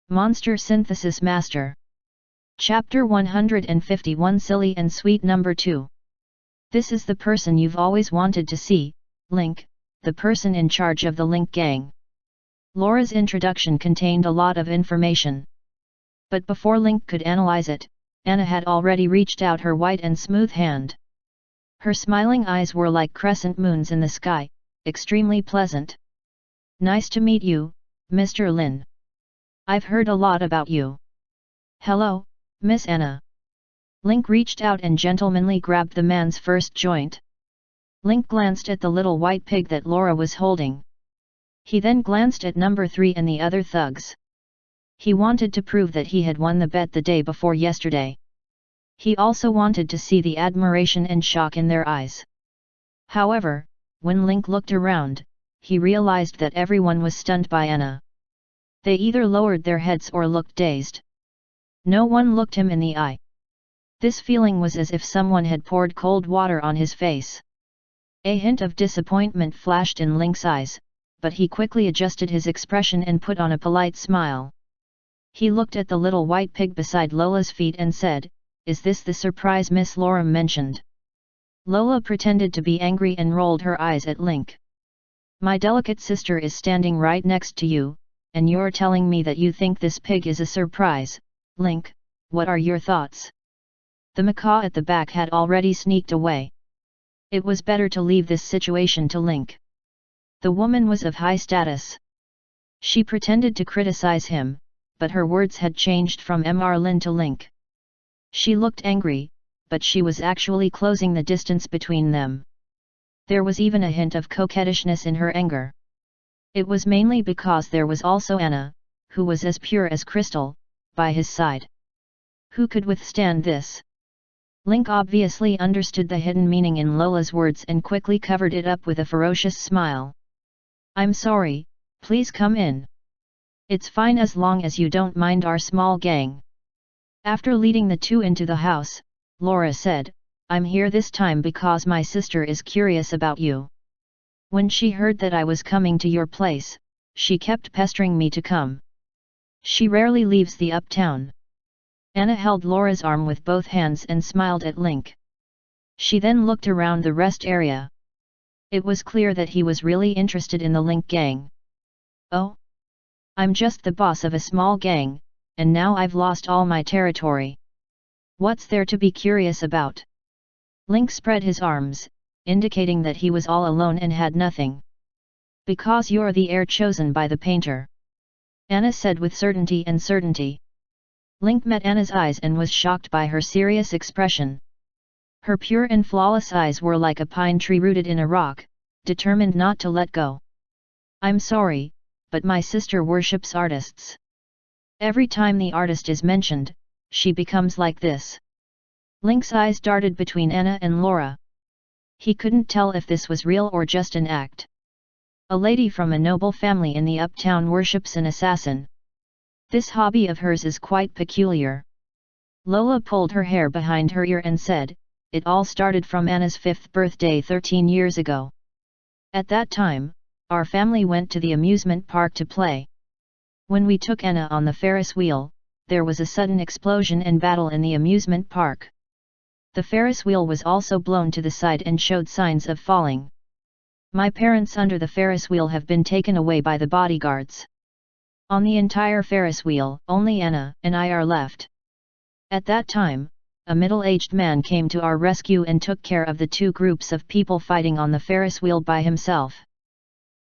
Monster Synthesis Master. Chapter 151 Silly and Sweet Number 2. This is the person you've always wanted to see, Link, the person in charge of the Link gang. Laura's introduction contained a lot of information. But before Link could analyze it, Anna had already reached out her white and smooth hand. Her smiling eyes were like crescent moons in the sky, extremely pleasant. Nice to meet you, Mr. Lin. I've heard a lot about you. Hello, Miss Anna. Link reached out and gentlemanly grabbed the man's first joint. Link glanced at the little white pig that Laura was holding. He then glanced at number 3 and the other thugs. He wanted to prove that he had won the bet the day before yesterday. He also wanted to see the admiration and shock in their eyes. However, when Link looked around, he realized that everyone was stunned by Anna. They either lowered their heads or looked dazed. No one looked him in the eye. This feeling was as if someone had poured cold water on his face. A hint of disappointment flashed in Link's eyes, but he quickly adjusted his expression and put on a polite smile. He looked at the little white pig beside Lola's feet and said, "Is this the surprise Miss Laura mentioned?" Lola pretended to be angry and rolled her eyes at Link. "My delicate sister is standing right next to you, and you're telling me that you think this pig is a surprise, Link, what are your thoughts?" The macaw at the back had already sneaked away. It was better to leave this situation to Link. The woman was of high status. She pretended to criticize him, but her words had changed from Mr. Lin to Link. She looked angry, but she was actually closing the distance between them. There was even a hint of coquettishness in her anger. It was mainly because there was also Anna, who was as pure as crystal, by his side. Who could withstand this? Link obviously understood the hidden meaning in Lola's words and quickly covered it up with a ferocious smile. "I'm sorry, please come in. It's fine as long as you don't mind our small gang." After leading the two into the house, Laura said, "I'm here this time because my sister is curious about you. When she heard that I was coming to your place, she kept pestering me to come. She rarely leaves the uptown." Anna held Laura's arm with both hands and smiled at Link. She then looked around the rest area. It was clear that he was really interested in the Link gang. "Oh? I'm just the boss of a small gang, and now I've lost all my territory. What's there to be curious about?" Link spread his arms, indicating that he was all alone and had nothing. "Because you're the heir chosen by the painter," Anna said with certainty. Link met Anna's eyes and was shocked by her serious expression. Her pure and flawless eyes were like a pine tree rooted in a rock, determined not to let go. "I'm sorry, but my sister worships artists. Every time the artist is mentioned, she becomes like this." Link's eyes darted between Anna and Laura. He couldn't tell if this was real or just an act. A lady from a noble family in the uptown worships an assassin. This hobby of hers is quite peculiar. Lola pulled her hair behind her ear and said, "It all started from Anna's 5th birthday 13 years ago. At that time, our family went to the amusement park to play. When we took Anna on the Ferris wheel, there was a sudden explosion and battle in the amusement park. The Ferris wheel was also blown to the side and showed signs of falling. My parents under the Ferris wheel have been taken away by the bodyguards. On the entire Ferris wheel, only Anna and I are left. At that time, a middle-aged man came to our rescue and took care of the two groups of people fighting on the Ferris wheel by himself.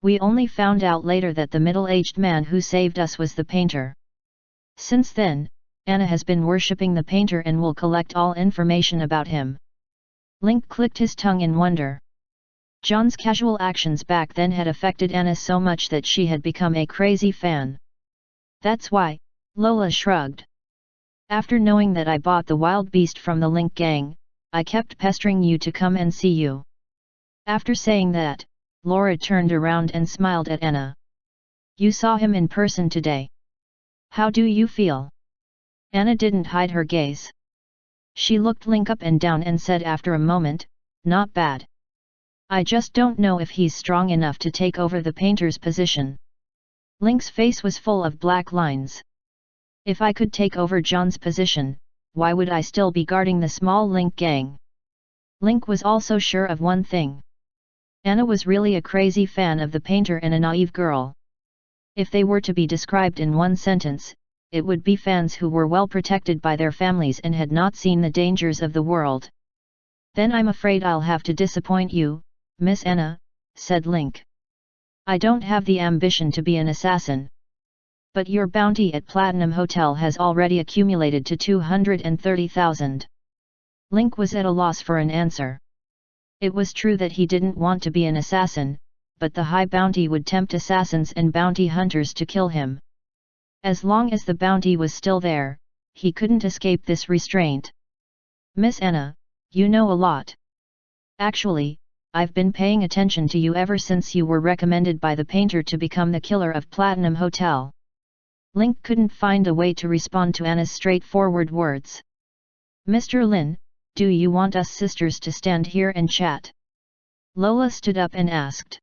We only found out later that the middle-aged man who saved us was the painter. Since then, Anna has been worshipping the painter and will collect all information about him." Link clicked his tongue in wonder. John's casual actions back then had affected Anna so much that she had become a crazy fan. "That's why," Lola shrugged. "After knowing that I bought the wild beast from the Link gang, I kept pestering you to come and see you." After saying that, Laura turned around and smiled at Anna. "You saw him in person today. How do you feel?" Anna didn't hide her gaze. She looked Link up and down and said after a moment, "Not bad. I just don't know if he's strong enough to take over the painter's position." Link's face was full of black lines. If I could take over John's position, why would I still be guarding the small Link gang? Link was also sure of one thing. Anna was really a crazy fan of the painter and a naive girl. If they were to be described in one sentence, it would be fans who were well protected by their families and had not seen the dangers of the world. Then I'm afraid I'll have to disappoint you, Miss Anna, said Link. I don't have the ambition to be an assassin. But your bounty at Platinum Hotel has already accumulated to 230,000. Link was at a loss for an answer. It was true that he didn't want to be an assassin, but the high bounty would tempt assassins and bounty hunters to kill him. As long as the bounty was still there, he couldn't escape this restraint. Miss Anna, you know a lot. Actually, I've been paying attention to you ever since you were recommended by the painter to become the killer of Platinum Hotel. Link couldn't find a way to respond to Anna's straightforward words. Mr. Lin, do you want us sisters to stand here and chat? Lola stood up and asked.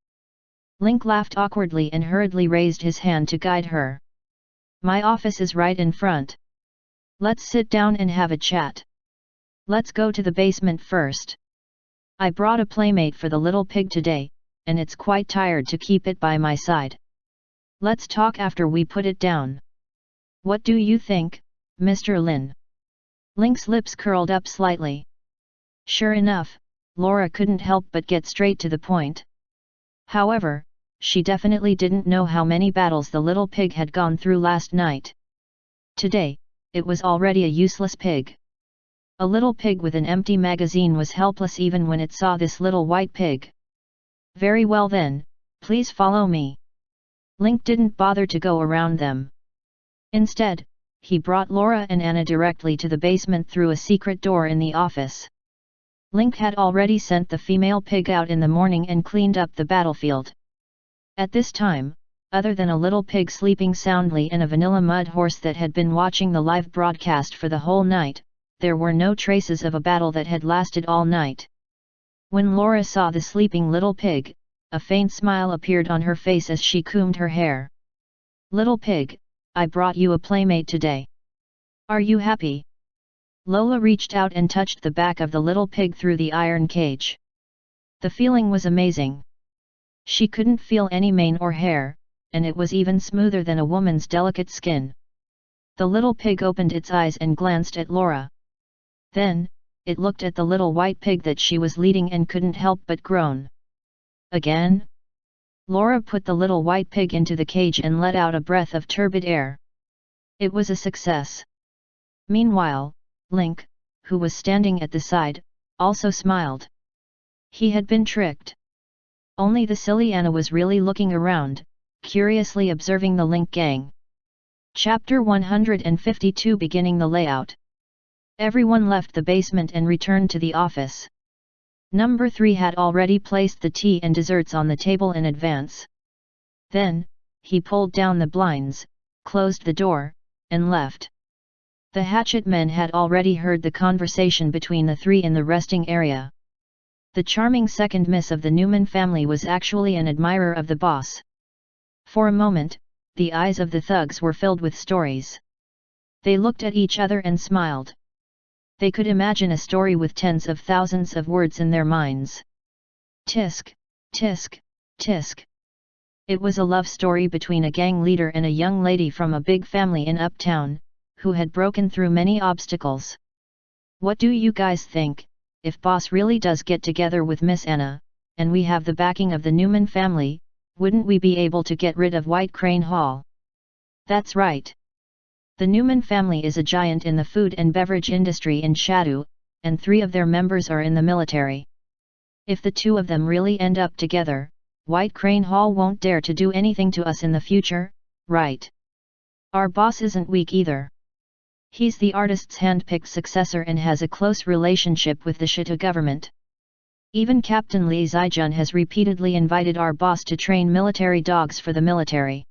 Link laughed awkwardly and hurriedly raised his hand to guide her. My office is right in front. Let's sit down and have a chat. Let's go to the basement first. I brought a playmate for the little pig today, and it's quite tired to keep it by my side. Let's talk after we put it down. What do you think, Mr. Lin? Link's lips curled up slightly. Sure enough, Laura couldn't help but get straight to the point. However, she definitely didn't know how many battles the little pig had gone through last night. Today, it was already a useless pig. A little pig with an empty magazine was helpless even when it saw this little white pig. Very well then, please follow me. Link didn't bother to go around them. Instead, he brought Laura and Anna directly to the basement through a secret door in the office. Link had already sent the female pig out in the morning and cleaned up the battlefield. At this time, other than a little pig sleeping soundly and a vanilla mud horse that had been watching the live broadcast for the whole night, there were no traces of a battle that had lasted all night. When Laura saw the sleeping little pig, a faint smile appeared on her face as she combed her hair. Little pig, I brought you a playmate today. Are you happy? Lola reached out and touched the back of the little pig through the iron cage. The feeling was amazing. She couldn't feel any mane or hair, and it was even smoother than a woman's delicate skin. The little pig opened its eyes and glanced at Laura. Then, it looked at the little white pig that she was leading and couldn't help but groan. Again? Laura put the little white pig into the cage and let out a breath of turbid air. It was a success. Meanwhile, Link, who was standing at the side, also smiled. He had been tricked. Only the silly Anna was really looking around, curiously observing the Link gang. Chapter 152 Beginning the layout. Everyone left the basement and returned to the office. Number 3 had already placed the tea and desserts on the table in advance. Then, he pulled down the blinds, closed the door, and left. The hatchet men had already heard the conversation between the three in the resting area. The charming second miss of the Newman family was actually an admirer of the boss. For a moment, the eyes of the thugs were filled with stories. They looked at each other and smiled. They could imagine a story with tens of thousands of words in their minds. Tisk, tisk, tisk. It was a love story between a gang leader and a young lady from a big family in Uptown, who had broken through many obstacles. What do you guys think, if boss really does get together with Miss Anna, and we have the backing of the Newman family, wouldn't we be able to get rid of White Crane Hall? That's right. The Newman family is a giant in the food and beverage industry in Shadu, and 3 of their members are in the military. If the 2 of them really end up together, White Crane Hall won't dare to do anything to us in the future, right? Our boss isn't weak either. He's the artist's hand-picked successor and has a close relationship with the Shita government. Even Captain Li Zijun has repeatedly invited our boss to train military dogs for the military.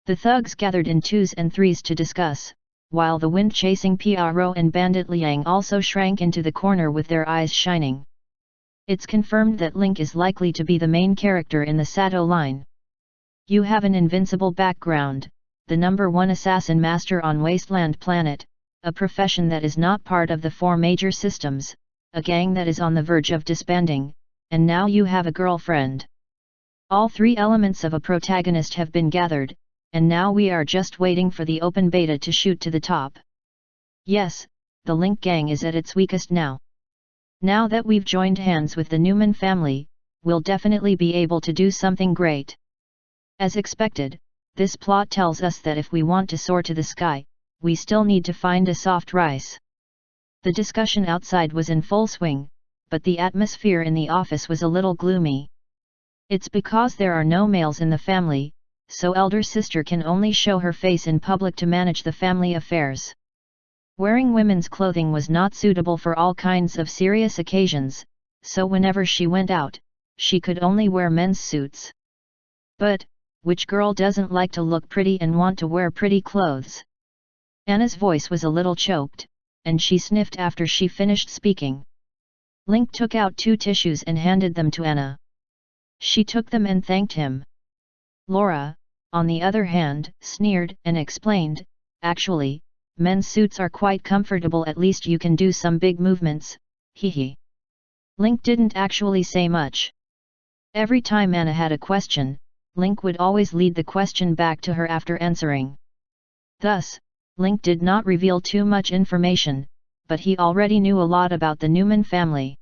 The thugs gathered in 2s and 3s to discuss, while the wind-chasing Piaro and Bandit Liang also shrank into the corner with their eyes shining. It's confirmed that Link is likely to be the main character in the Sato line. You have an invincible background, the #1 assassin master on Wasteland Planet, a profession that is not part of the 4 major systems, a gang that is on the verge of disbanding, and now you have a girlfriend. All 3 elements of a protagonist have been gathered, and now we are just waiting for the open beta to shoot to the top. Yes, the Link gang is at its weakest now. Now that we've joined hands with the Newman family, we'll definitely be able to do something great. As expected, this plot tells us that if we want to soar to the sky, we still need to find a soft rice. The discussion outside was in full swing, but the atmosphere in the office was a little gloomy. It's because there are no males in the family, so elder sister can only show her face in public to manage the family affairs. Wearing women's clothing was not suitable for all kinds of serious occasions, so whenever she went out, she could only wear men's suits. But, which girl doesn't like to look pretty and want to wear pretty clothes? Anna's voice was a little choked, and she sniffed after she finished speaking. Link took out 2 tissues and handed them to Anna. She took them and thanked him. Laura, on the other hand, sneered and explained, "Actually, men's suits are quite comfortable, at least you can do some big movements, hee." Link didn't actually say much. Every time Anna had a question, Link would always lead the question back to her after answering. Thus, Link did not reveal too much information, but he already knew a lot about the Newman family.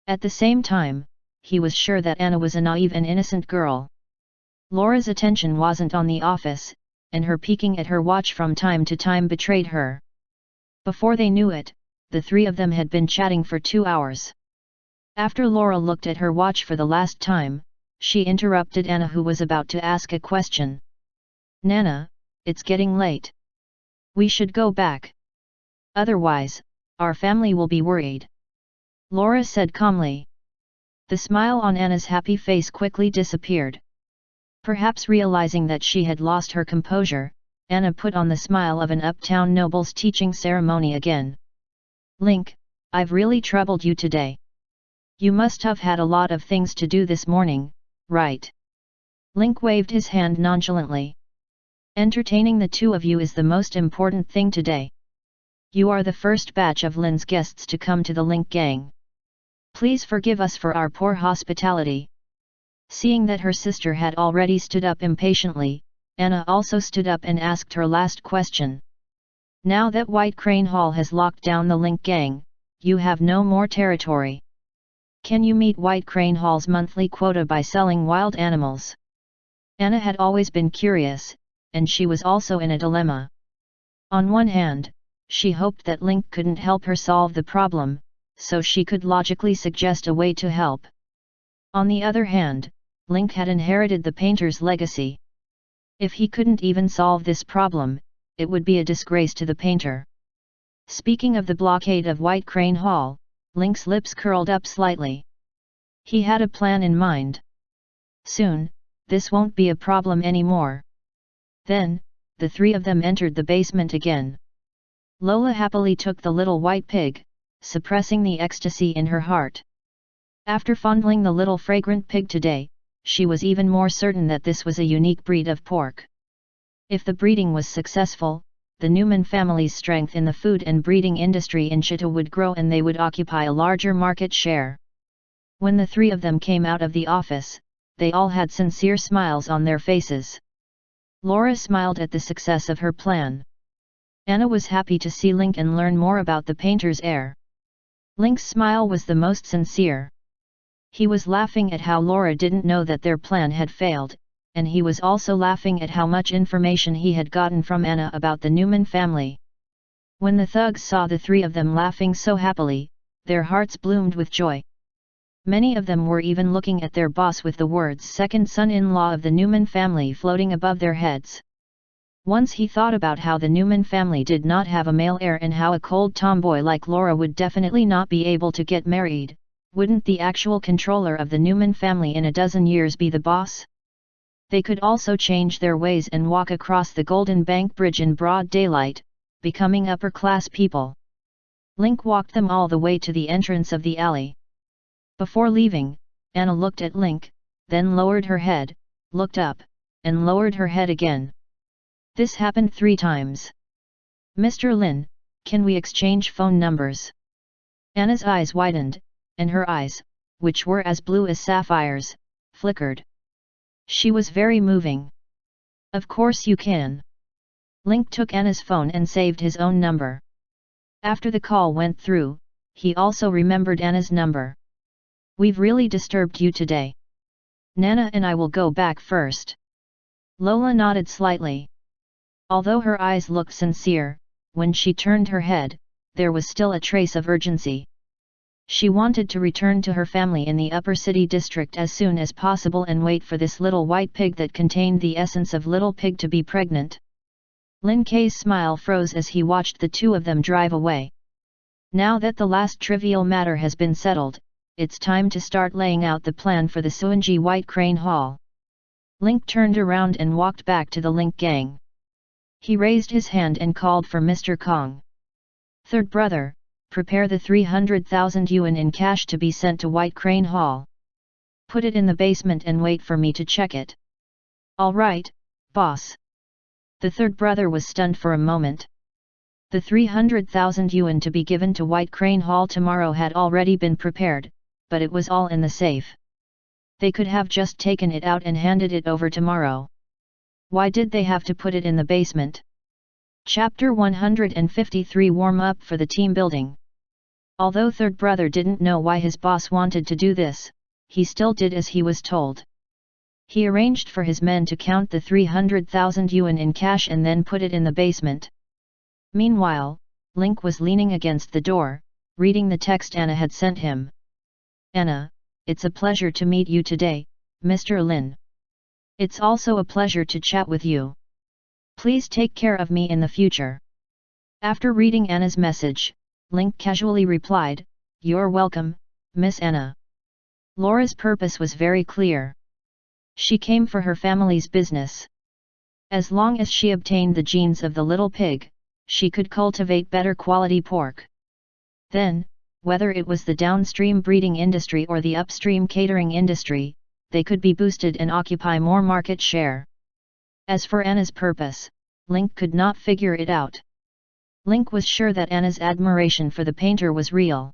At the same time, he was sure that Anna was a naive and innocent girl. Laura's attention wasn't on the office, and her peeking at her watch from time to time betrayed her. Before they knew it, the 3 of them had been chatting for 2 hours. After Laura looked at her watch for the last time, she interrupted Anna, who was about to ask a question. "Nana, it's getting late. We should go back. Otherwise, our family will be worried," Laura said calmly. The smile on Anna's happy face quickly disappeared. Perhaps realizing that she had lost her composure, Anna put on the smile of an uptown noble's teaching ceremony again. "Link, I've really troubled you today. You must have had a lot of things to do this morning, right?" Link waved his hand nonchalantly. "Entertaining the 2 of you is the most important thing today. You are the first batch of Lin's guests to come to the Link gang. Please forgive us for our poor hospitality." Seeing that her sister had already stood up impatiently, Anna also stood up and asked her last question. "Now that White Crane Hall has locked down the Link gang, you have no more territory. Can you meet White Crane Hall's monthly quota by selling wild animals?" Anna had always been curious, and she was also in a dilemma. On one hand, she hoped that Link couldn't help her solve the problem, so she could logically suggest a way to help. On the other hand, Link had inherited the painter's legacy. If he couldn't even solve this problem, it would be a disgrace to the painter. Speaking of the blockade of White Crane Hall, Link's lips curled up slightly. He had a plan in mind. Soon, this won't be a problem anymore. Then, the 3 of them entered the basement again. Lola happily took the little white pig, suppressing the ecstasy in her heart. After fondling the little fragrant pig today, she was even more certain that this was a unique breed of pork. If the breeding was successful, the Newman family's strength in the food and breeding industry in Chita would grow and they would occupy a larger market share. When the 3 of them came out of the office, they all had sincere smiles on their faces. Laura smiled at the success of her plan. Anna was happy to see Link and learn more about the painter's heir. Link's smile was the most sincere. He was laughing at how Laura didn't know that their plan had failed, and he was also laughing at how much information he had gotten from Anna about the Newman family. When the thugs saw the 3 of them laughing so happily, their hearts bloomed with joy. Many of them were even looking at their boss with the words "second son-in-law of the Newman family" floating above their heads. Once he thought about how the Newman family did not have a male heir and how a cold tomboy like Laura would definitely not be able to get married. Wouldn't the actual controller of the Newman family in a dozen years be the boss? They could also change their ways and walk across the Golden Bank Bridge in broad daylight, becoming upper-class people. Link walked them all the way to the entrance of the alley. Before leaving, Anna looked at Link, then lowered her head, looked up, and lowered her head again. This happened 3 times. Mr. Lin, can we exchange phone numbers? Anna's eyes widened, and her eyes, which were as blue as sapphires, flickered. She was very moving. Of course you can. Link took Anna's phone and saved his own number. After the call went through, he also remembered Anna's number. We've really disturbed you today. Nana and I will go back first. Lola nodded slightly. Although her eyes looked sincere, when she turned her head, there was still a trace of urgency. She wanted to return to her family in the upper city district as soon as possible and wait for this little white pig that contained the essence of little pig to be pregnant. Lin Kei's smile froze as he watched the two of them drive away. Now that the last trivial matter has been settled, it's time to start laying out the plan for the Suanji White Crane Hall. Link turned around and walked back to the Link gang. He raised his hand and called for Mr. Kong. Third brother, prepare the 300,000 yuan in cash to be sent to White Crane Hall. Put it in the basement and wait for me to check it. All right, boss. The third brother was stunned for a moment. The 300,000 yuan to be given to White Crane Hall tomorrow had already been prepared, but it was all in the safe. They could have just taken it out and handed it over tomorrow. Why did they have to put it in the basement? Chapter 153 Warm up for the team building. Although third brother didn't know why his boss wanted to do this, he still did as he was told. He arranged for his men to count the 300,000 yuan in cash and then put it in the basement. Meanwhile, Link was leaning against the door, reading the text Anna had sent him. Anna, it's a pleasure to meet you today, Mr. Lin. It's also a pleasure to chat with you. Please take care of me in the future. After reading Anna's message, Link casually replied, You're welcome, Miss Anna. Laura's purpose was very clear. She came for her family's business. As long as she obtained the genes of the little pig, she could cultivate better quality pork. Then, whether it was the downstream breeding industry or the upstream catering industry, they could be boosted and occupy more market share. As for Anna's purpose, Link could not figure it out. Link was sure that Anna's admiration for the painter was real.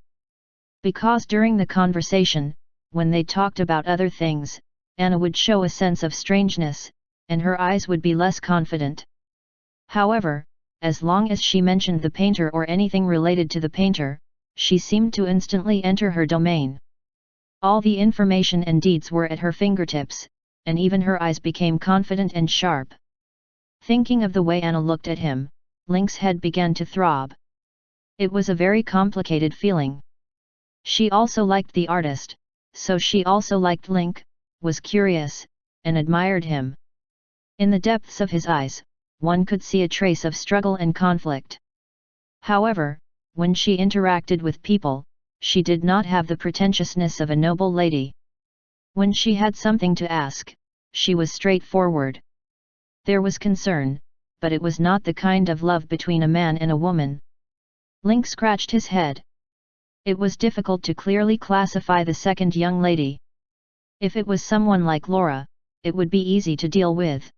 Because during the conversation, when they talked about other things, Anna would show a sense of strangeness, and her eyes would be less confident. However, as long as she mentioned the painter or anything related to the painter, she seemed to instantly enter her domain. All the information and deeds were at her fingertips, and even her eyes became confident and sharp. Thinking of the way Anna looked at him, Link's head began to throb. It was a very complicated feeling. She also liked the artist, so she also liked Link, was curious, and admired him. In the depths of his eyes, one could see a trace of struggle and conflict. However, when she interacted with people, she did not have the pretentiousness of a noble lady. When she had something to ask, she was straightforward. There was concern, but it was not the kind of love between a man and a woman. Link scratched his head. It was difficult to clearly classify the second young lady. If it was someone like Laura, it would be easy to deal with.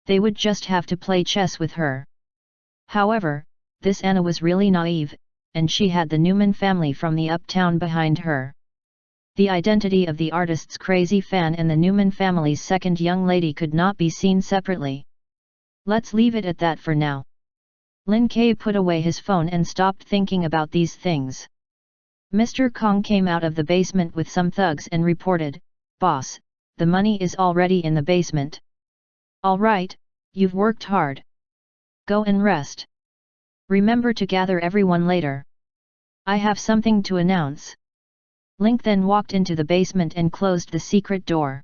They would just have to play chess with her. However, this Anna was really naive, and she had the Newman family from the uptown behind her. The identity of the artist's crazy fan and the Newman family's second young lady could not be seen separately. Let's leave it at that for now. Lin Kei put away his phone and stopped thinking about these things. Mr. Kong came out of the basement with some thugs and reported, Boss, the money is already in the basement. All right, you've worked hard. Go and rest. Remember to gather everyone later. I have something to announce. Link then walked into the basement and closed the secret door.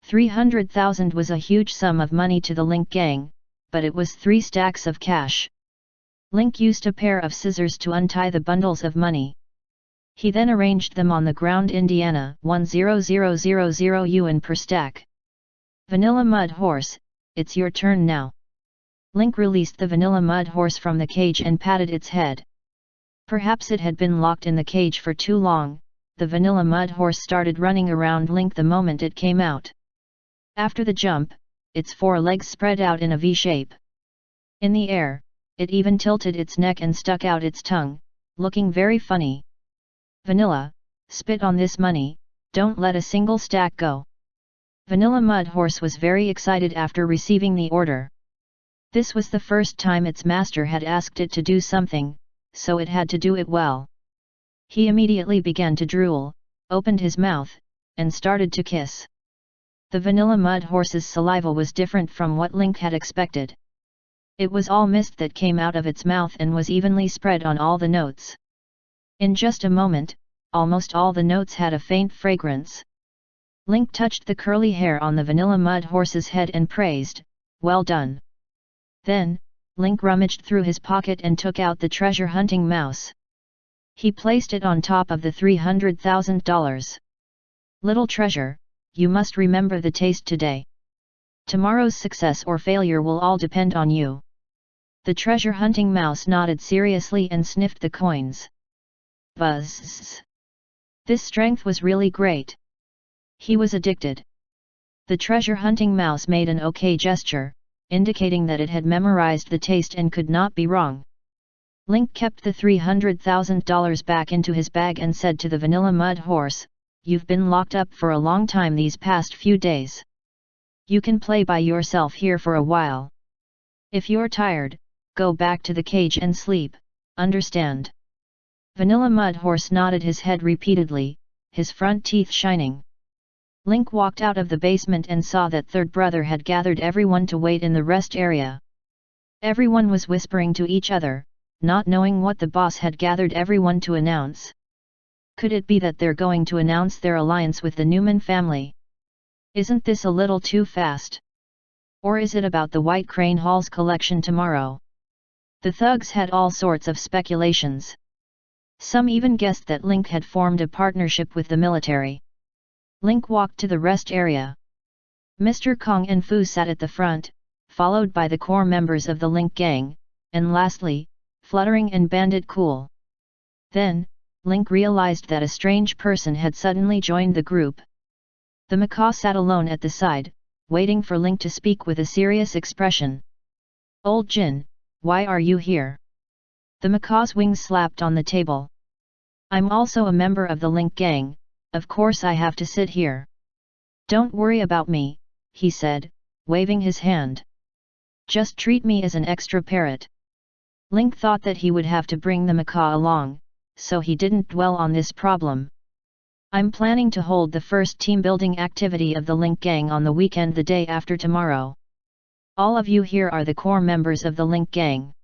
300,000 was a huge sum of money to the Link gang, but it was 3 stacks of cash. Link used a pair of scissors to untie the bundles of money. He then arranged them on the ground. Indiana 10000 yuan per stack. Vanilla Mud Horse, it's your turn now. Link released the Vanilla Mud Horse from the cage and patted its head. Perhaps it had been locked in the cage for too long. The Vanilla Mud Horse started running around Link the moment it came out. After the jump, its 4 legs spread out in a V shape. In the air, it even tilted its neck and stuck out its tongue, looking very funny. Vanilla, spit on this money, don't let a single stack go. Vanilla Mud Horse was very excited after receiving the order. This was the first time its master had asked it to do something, so it had to do it well. He immediately began to drool, opened his mouth, and started to kiss. The Vanilla Mud Horse's saliva was different from what Link had expected. It was all mist that came out of its mouth and was evenly spread on all the notes. In just a moment, almost all the notes had a faint fragrance. Link touched the curly hair on the Vanilla Mud Horse's head and praised, "Well done." Then, Link rummaged through his pocket and took out the treasure hunting mouse. He placed it on top of the $300,000. "Little treasure, you must remember the taste today. Tomorrow's success or failure will all depend on you." The treasure hunting mouse nodded seriously and sniffed the coins. Buzz! This strength was really great. He was addicted. The treasure hunting mouse made an OK gesture, indicating that it had memorized the taste and could not be wrong. Link kept the $300,000 back into his bag and said to the Vanilla Mud Horse, "You've been locked up for a long time these past few days. You can play by yourself here for a while. If you're tired, go back to the cage and sleep, understand?" Vanilla Mud Horse nodded his head repeatedly, his front teeth shining. Link walked out of the basement and saw that third brother had gathered everyone to wait in the rest area. Everyone was whispering to each other, not knowing what the boss had gathered everyone to announce. Could it be that they're going to announce their alliance with the Newman family? Isn't this a little too fast? Or is it about the White Crane Hall's collection tomorrow? The thugs had all sorts of speculations. Some even guessed that Link had formed a partnership with the military. Link walked to the rest area. Mr. Kong and Fu sat at the front, followed by the core members of the Link gang, and lastly, Fluttering and Bandit Cool. Then, Link realized that a strange person had suddenly joined the group. The macaw sat alone at the side, waiting for Link to speak with a serious expression. "Old Jin, why are you here?" The macaw's wings slapped on the table. "I'm also a member of the Link gang, of course I have to sit here." "Don't worry about me," he said, waving his hand. "Just treat me as an extra parrot." Link thought that he would have to bring the macaw along, so he didn't dwell on this problem. "I'm planning to hold the first team-building activity of the Link gang on the weekend the day after tomorrow. All of you here are the core members of the Link gang.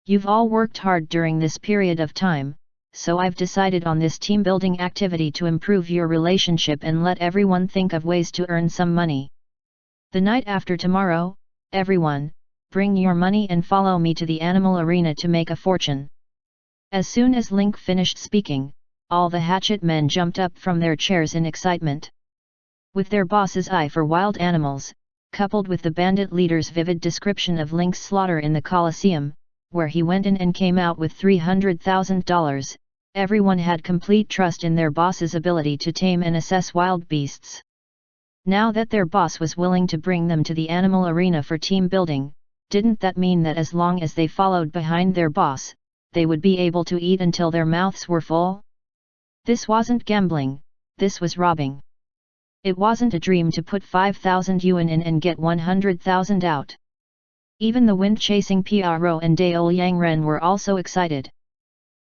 You've all worked hard during this period of time, so I've decided on this team-building activity to improve your relationship and let everyone think of ways to earn some money. The night after tomorrow, everyone, bring your money and follow me to the animal arena to make a fortune." As soon as Link finished speaking, all the hatchet men jumped up from their chairs in excitement. With their boss's eye for wild animals, coupled with the bandit leader's vivid description of Link's slaughter in the Colosseum, where he went in and came out with $300,000, everyone had complete trust in their boss's ability to tame and assess wild beasts. Now that their boss was willing to bring them to the animal arena for team building, didn't that mean that as long as they followed behind their boss, they would be able to eat until their mouths were full? This wasn't gambling, this was robbing. It wasn't a dream to put 5,000 yuan in and get 100,000 out. Even the wind-chasing Pro and Dao Yangren were also excited.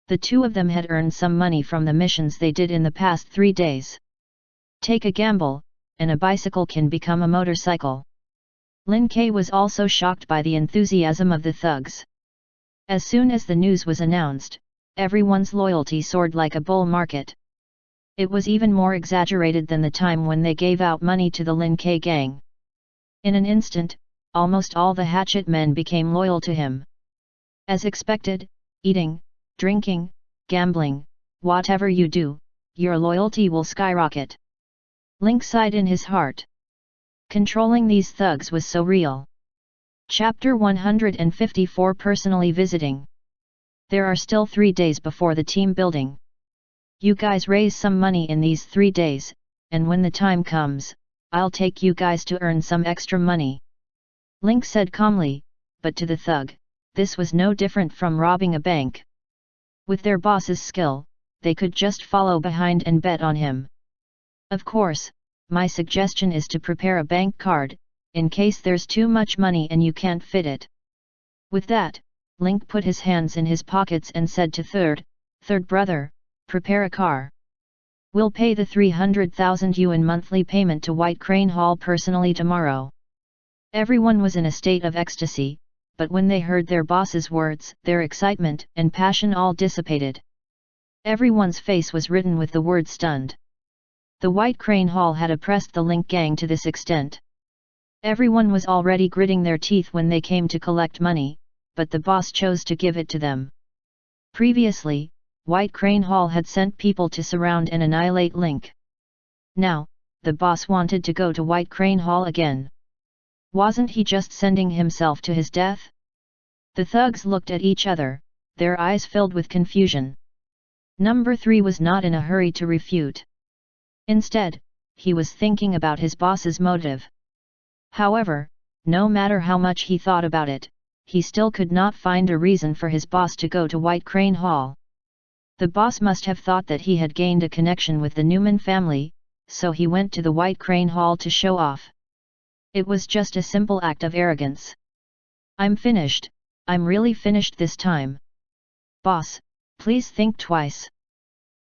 The two of them had earned some money from the missions they did in the past 3 days. Take a gamble, and a bicycle can become a motorcycle. Lin Ke was also shocked by the enthusiasm of the thugs. As soon as the news was announced, everyone's loyalty soared like a bull market. It was even more exaggerated than the time when they gave out money to the Lin Ke gang. In an instant, almost all the hatchet men became loyal to him. As expected, eating, drinking, gambling, whatever you do, your loyalty will skyrocket. Link sighed in his heart. Controlling these thugs was so real. Chapter 154 Personally Visiting. There are still 3 days before the team building. You guys raise some money in these 3 days, and when the time comes, I'll take you guys to earn some extra money. Link said calmly, but to the thug, this was no different from robbing a bank. With their boss's skill, they could just follow behind and bet on him. Of course, my suggestion is to prepare a bank card, in case there's too much money and you can't fit it. With that, Link put his hands in his pockets and said to third brother, prepare a car. We'll pay the 300,000 yuan monthly payment to White Crane Hall personally tomorrow. Everyone was in a state of ecstasy, but when they heard their boss's words, their excitement and passion all dissipated. Everyone's face was written with the word stunned. The White Crane Hall had oppressed the Link gang to this extent. Everyone was already gritting their teeth when they came to collect money, but the boss chose to give it to them. Previously, White Crane Hall had sent people to surround and annihilate Link. Now, the boss wanted to go to White Crane Hall again. Wasn't he just sending himself to his death? The thugs looked at each other, their eyes filled with confusion. Number 3 was not in a hurry to refute. Instead, he was thinking about his boss's motive. However, no matter how much he thought about it, he still could not find a reason for his boss to go to White Crane Hall. The boss must have thought that he had gained a connection with the Newman family, so he went to the White Crane Hall to show off. It was just a simple act of arrogance. I'm finished, I'm really finished this time. Boss, please think twice.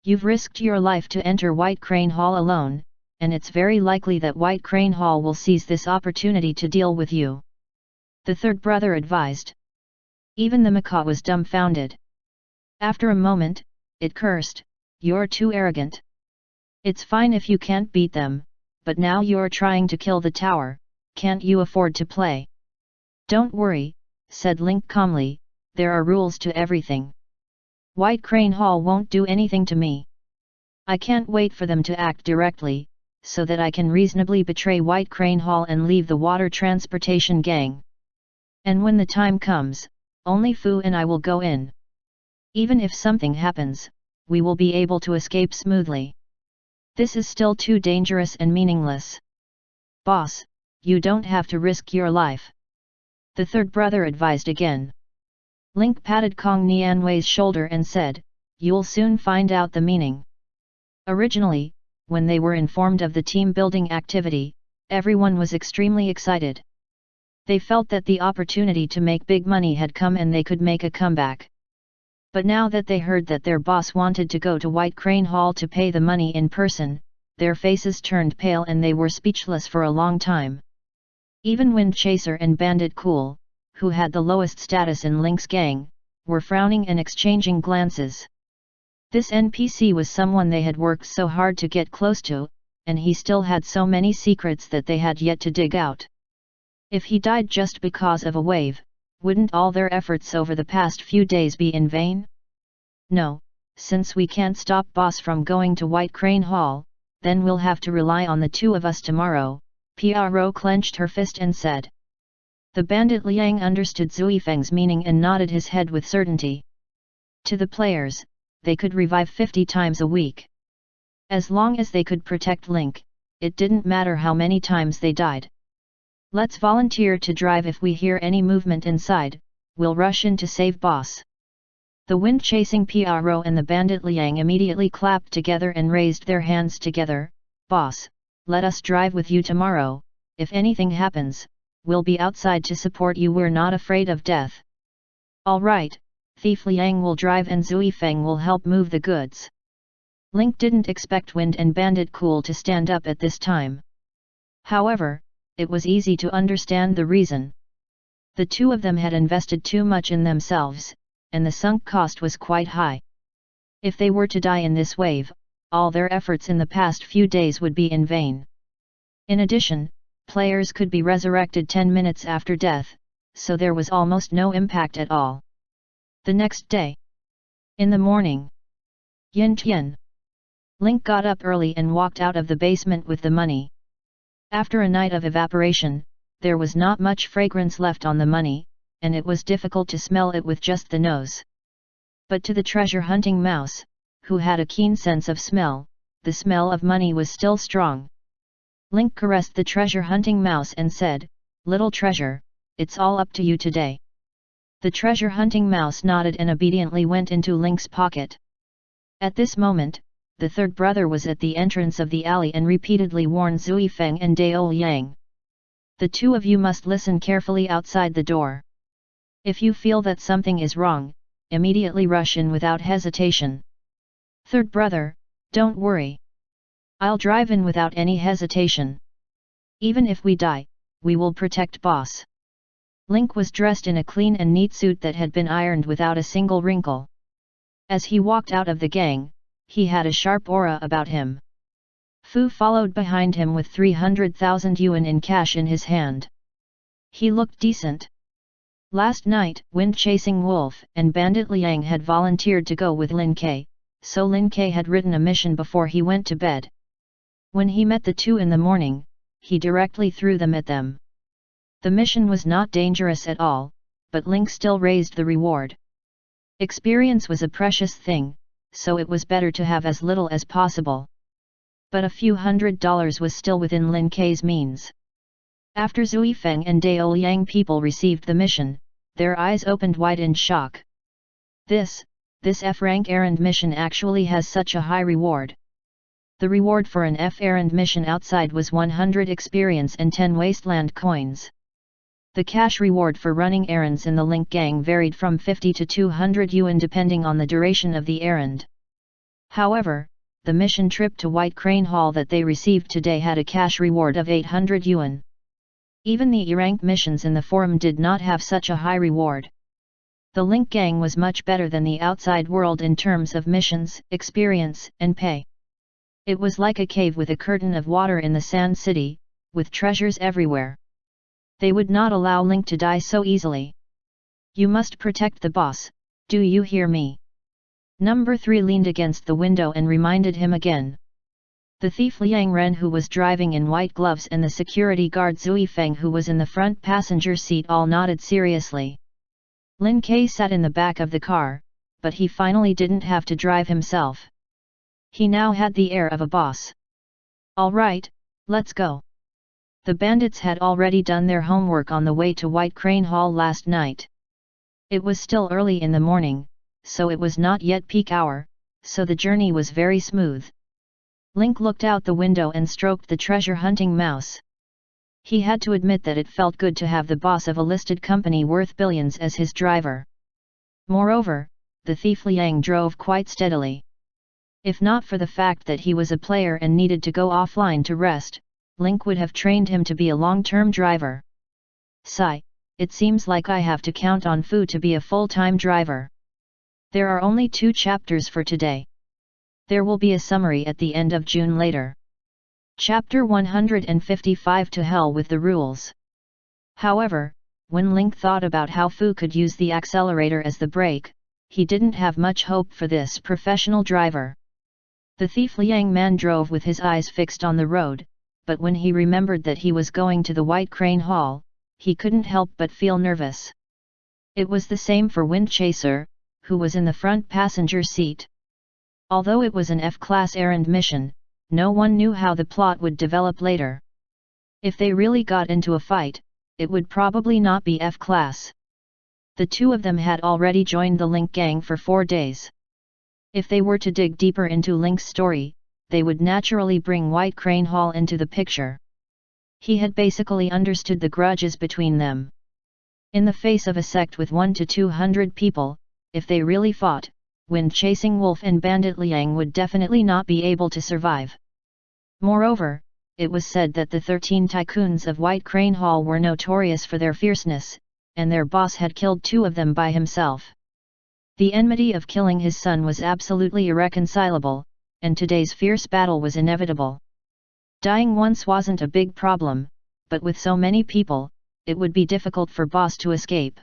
You've risked your life to enter White Crane Hall alone, and it's very likely that White Crane Hall will seize this opportunity to deal with you. The third brother advised. Even the macaw was dumbfounded. After a moment, it cursed, "You're too arrogant. It's fine if you can't beat them, but now you're trying to kill the tower, can't you afford to play?" "Don't worry," said Link calmly, "there are rules to everything. White Crane Hall won't do anything to me. I can't wait for them to act directly, so that I can reasonably betray White Crane Hall and leave the water transportation gang. And when the time comes, only Fu and I will go in. Even if something happens, we will be able to escape smoothly. This is still too dangerous and meaningless. Boss, you don't have to risk your life," the third brother advised again. Link patted Kong Nianwei's shoulder and said, "You'll soon find out the meaning." Originally, when they were informed of the team-building activity, everyone was extremely excited. They felt that the opportunity to make big money had come and they could make a comeback. But now that they heard that their boss wanted to go to White Crane Hall to pay the money in person, their faces turned pale and they were speechless for a long time. Even Wind Chaser and Bandit Cool, who had the lowest status in Link's gang, were frowning and exchanging glances. This NPC was someone they had worked so hard to get close to, and he still had so many secrets that they had yet to dig out. If he died just because of a wave, wouldn't all their efforts over the past few days be in vain? No, since we can't stop boss from going to White Crane Hall, then we'll have to rely on the two of us tomorrow, Pro clenched her fist and said. The bandit Liang understood Zui Feng's meaning and nodded his head with certainty. To the players, they could revive 50 times a week. As long as they could protect Link, it didn't matter how many times they died. Let's volunteer to drive. If we hear any movement inside, we'll rush in to save boss. The wind-chasing Pro and the bandit Liang immediately clapped together and raised their hands together. Boss, let us drive with you tomorrow. If anything happens, we'll be outside to support you. We're not afraid of death. All right, Thief Liang will drive and Zui Feng will help move the goods. Link didn't expect Wind and Bandit Cool to stand up at this time. However, it was easy to understand the reason. The two of them had invested too much in themselves, and the sunk cost was quite high. If they were to die in this wave, all their efforts in the past few days would be in vain. In addition, players could be resurrected 10 minutes after death, so there was almost no impact at all. The next day. In the morning. Yin Tian. Link got up early and walked out of the basement with the money. After a night of evaporation, there was not much fragrance left on the money, and it was difficult to smell it with just the nose. But to the treasure-hunting mouse, who had a keen sense of smell, the smell of money was still strong. Link caressed the treasure-hunting mouse and said, "Little treasure, it's all up to you today." The treasure-hunting mouse nodded and obediently went into Link's pocket. At this moment, the third brother was at the entrance of the alley and repeatedly warned Zui Feng and Dao Yang. "The two of you must listen carefully outside the door. If you feel that something is wrong, immediately rush in without hesitation. Third brother, don't worry. I'll drive in without any hesitation. Even if we die, we will protect boss." Link was dressed in a clean and neat suit that had been ironed without a single wrinkle. As he walked out of the gang, he had a sharp aura about him. Fu followed behind him with 300,000 yuan in cash in his hand. He looked decent. Last night, Wind-Chasing Wolf and Bandit Liang had volunteered to go with Lin Ke, so Lin Ke had written a mission before he went to bed. When he met the two in the morning, he directly threw them at them. The mission was not dangerous at all, but Link still raised the reward. Experience was a precious thing, so it was better to have as little as possible. But a few $100 was still within Lin Ke's means. After Zui Feng and Dao Yang people received the mission, their eyes opened wide in shock. This F-rank errand mission actually has such a high reward. The reward for an F-errand mission outside was 100 experience and 10 wasteland coins. The cash reward for running errands in the Link gang varied from 50 to 200 yuan depending on the duration of the errand. However, the mission trip to White Crane Hall that they received today had a cash reward of 800 yuan. Even the E-rank missions in the forum did not have such a high reward. The Link gang was much better than the outside world in terms of missions, experience, and pay. It was like a cave with a curtain of water in the Sand City, with treasures everywhere. They would not allow Link to die so easily. "You must protect the boss, do you hear me?" Number 3 leaned against the window and reminded him again. The thief Liang Ren who was driving in white gloves and the security guard Zui Feng who was in the front passenger seat all nodded seriously. Lin Ke sat in the back of the car, but he finally didn't have to drive himself. He now had the air of a boss. "All right, let's go." The bandits had already done their homework on the way to White Crane Hall last night. It was still early in the morning, so it was not yet peak hour, so the journey was very smooth. Link looked out the window and stroked the treasure-hunting mouse. He had to admit that it felt good to have the boss of a listed company worth billions as his driver. Moreover, the thief Liang drove quite steadily. If not for the fact that he was a player and needed to go offline to rest, Link would have trained him to be a long-term driver. Sigh, it seems like I have to count on Fu to be a full-time driver. There are only 2 chapters for today. There will be a summary at the end of June later. Chapter 155 To Hell with the Rules. However, when Link thought about how Fu could use the accelerator as the brake, he didn't have much hope for this professional driver. The thief Liang man drove with his eyes fixed on the road, but when he remembered that he was going to the White Crane Hall, he couldn't help but feel nervous. It was the same for Wind Chaser, who was in the front passenger seat. Although it was an F-class errand mission, no one knew how the plot would develop later. If they really got into a fight, it would probably not be F-class. The two of them had already joined the Link gang for 4 days. If they were to dig deeper into Link's story, they would naturally bring White Crane Hall into the picture. He had basically understood the grudges between them. In the face of a sect with 1 to 200 people, if they really fought, Wind-Chasing Wolf and Bandit Liang would definitely not be able to survive. Moreover, it was said that the 13 tycoons of White Crane Hall were notorious for their fierceness, and their boss had killed 2 of them by himself. The enmity of killing his son was absolutely irreconcilable, and today's fierce battle was inevitable. Dying once wasn't a big problem, but with so many people, it would be difficult for boss to escape.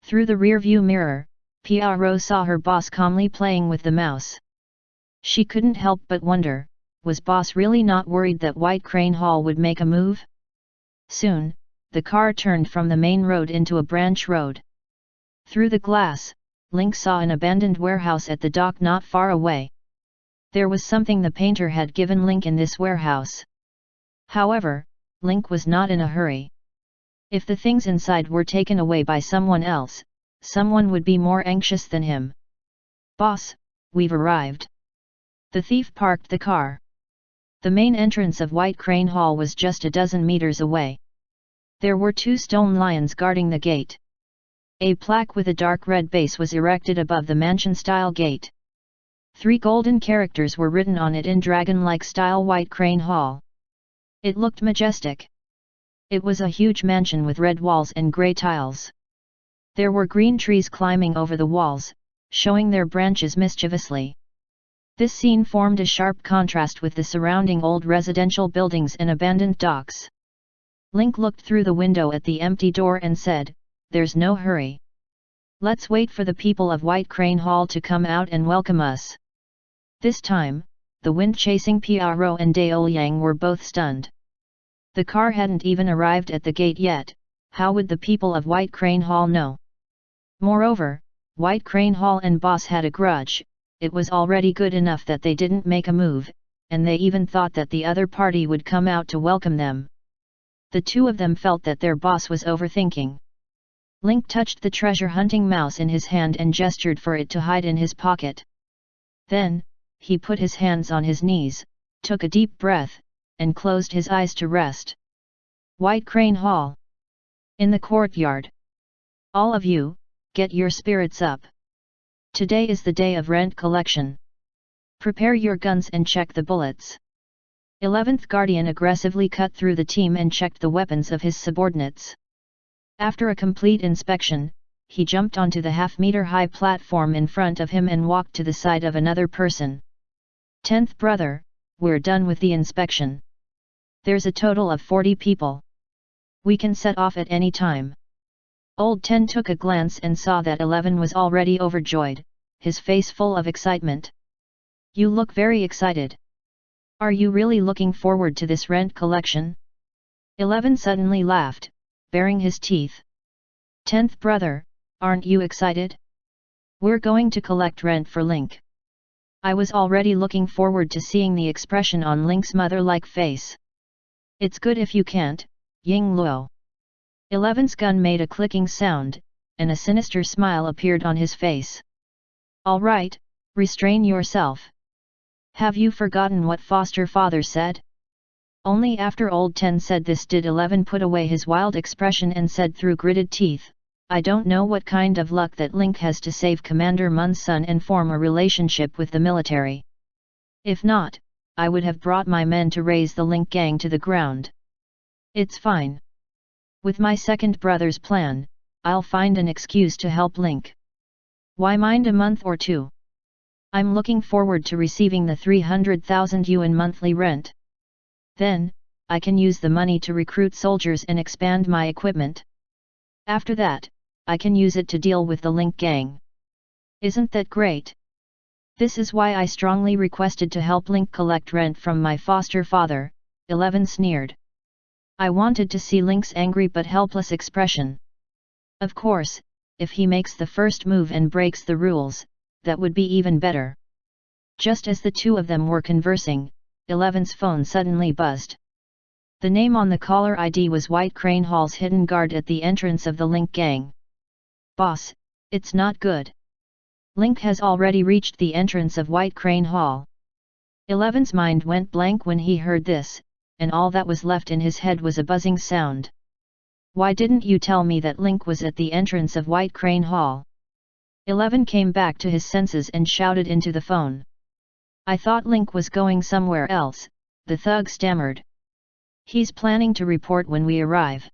Through the rearview mirror, Piaro saw her boss calmly playing with the mouse. She couldn't help but wonder, was boss really not worried that White Crane Hall would make a move? Soon, the car turned from the main road into a branch road. Through the glass, Link saw an abandoned warehouse at the dock not far away. There was something the painter had given Link in this warehouse. However, Link was not in a hurry. If the things inside were taken away by someone else, someone would be more anxious than him. "Boss, we've arrived." The thief parked the car. The main entrance of White Crane Hall was just a dozen meters away. There were 2 stone lions guarding the gate. A plaque with a dark red base was erected above the mansion-style gate. 3 golden characters were written on it in dragon-like style: White Crane Hall. It looked majestic. It was a huge mansion with red walls and grey tiles. There were green trees climbing over the walls, showing their branches mischievously. This scene formed a sharp contrast with the surrounding old residential buildings and abandoned docks. Link looked through the window at the empty door and said, "There's no hurry. Let's wait for the people of White Crane Hall to come out and welcome us." This time, the wind-chasing Piaro and Daoyang were both stunned. The car hadn't even arrived at the gate yet. How would the people of White Crane Hall know? Moreover, White Crane Hall and Boss had a grudge. It was already good enough that they didn't make a move, and they even thought that the other party would come out to welcome them. The 2 of them felt that their boss was overthinking. Link touched the treasure-hunting mouse in his hand and gestured for it to hide in his pocket. Then, he put his hands on his knees, took a deep breath, and closed his eyes to rest. White Crane Hall. In the courtyard. "All of you, get your spirits up. Today is the day of rent collection. Prepare your guns and check the bullets." 11th Guardian aggressively cut through the team and checked the weapons of his subordinates. After a complete inspection, he jumped onto the half-meter-high platform in front of him and walked to the side of another person. "10th brother, we're done with the inspection. There's a total of 40 people. We can set off at any time." Old 10 took a glance and saw that 11 was already overjoyed, his face full of excitement. "You look very excited. Are you really looking forward to this rent collection?" 11 suddenly laughed, baring his teeth. "10th brother, aren't you excited? We're going to collect rent for Link." I was already looking forward to seeing the expression on Link's mother-like face. "It's good if you can't, Ying Luo." 11's gun made a clicking sound, and a sinister smile appeared on his face. "All right, restrain yourself. Have you forgotten what foster father said?" Only after old 10 said this did 11 put away his wild expression and said through gritted teeth, "I don't know what kind of luck that Link has to save Commander Mun's son and form a relationship with the military. If not, I would have brought my men to raze the Link gang to the ground. It's fine. With my second brother's plan, I'll find an excuse to help Link. Why mind a month or 2? I'm looking forward to receiving the 300,000 yuan monthly rent. Then, I can use the money to recruit soldiers and expand my equipment. After that, I can use it to deal with the Link gang. Isn't that great? This is why I strongly requested to help Link collect rent from my foster father," 11 sneered. "I wanted to see Link's angry but helpless expression. Of course, if he makes the first move and breaks the rules, that would be even better." Just as the 2 of them were conversing, 11's phone suddenly buzzed. The name on the caller ID was White Crane Hall's hidden guard at the entrance of the Link gang. "Boss, it's not good. Link has already reached the entrance of White Crane Hall." 11's mind went blank when he heard this, and all that was left in his head was a buzzing sound. "Why didn't you tell me that Link was at the entrance of White Crane Hall?" 11 came back to his senses and shouted into the phone. "I thought Link was going somewhere else," the thug stammered. "He's planning to report when we arrive.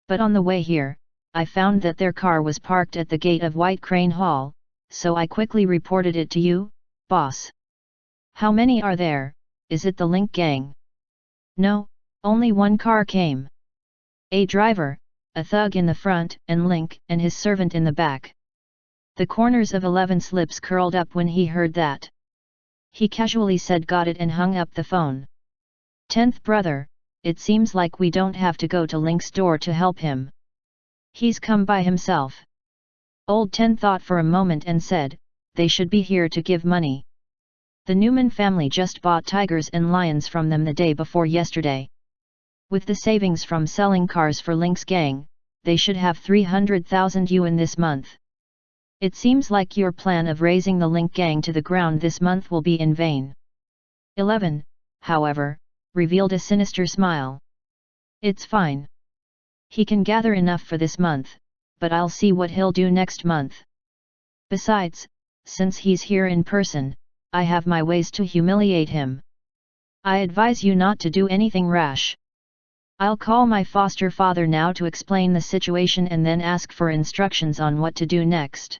But on the way here, I found that their car was parked at the gate of White Crane Hall, so I quickly reported it to you, boss." "How many are there? Is it the Link gang?" "No, only one car came. A driver, a thug in the front, and Link and his servant in the back." The corners of 11's lips curled up when he heard that. He casually said "got it" and hung up the phone. "10th brother, it seems like we don't have to go to Link's door to help him. He's come by himself." Old 10 thought for a moment and said, "They should be here to give money. The Newman family just bought tigers and lions from them the day before yesterday. With the savings from selling cars for Link's gang, they should have 300,000 yuan this month. It seems like your plan of raising the Link gang to the ground this month will be in vain. 11, however, revealed a sinister smile. It's fine. He can gather enough for this month, but I'll see what he'll do next month. Besides, since he's here in person, I have my ways to humiliate him. I advise you not to do anything rash. I'll call my foster father now to explain the situation and then ask for instructions on what to do next.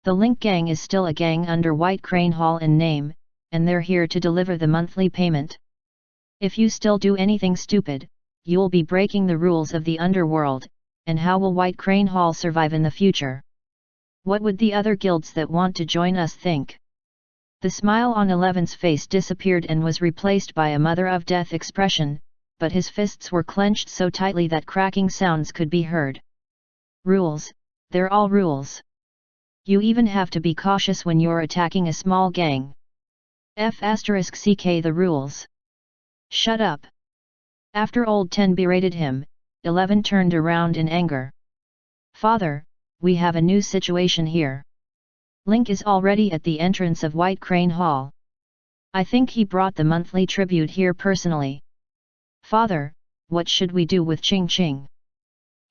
The Link gang is still a gang under White Crane Hall in name, and they're here to deliver the monthly payment. If you still do anything stupid, you'll be breaking the rules of the underworld, and how will White Crane Hall survive in the future? What would the other guilds that want to join us think? The smile on 11's face disappeared and was replaced by a mother of death expression, but his fists were clenched so tightly that cracking sounds could be heard. Rules, they're all rules. You even have to be cautious when you're attacking a small gang. *CK the rules. Shut up. After old 10 berated him, 11 turned around in anger. Father, we have a new situation here. Link is already at the entrance of White Crane Hall. I think he brought the monthly tribute here personally. Father, what should we do with Ching Ching?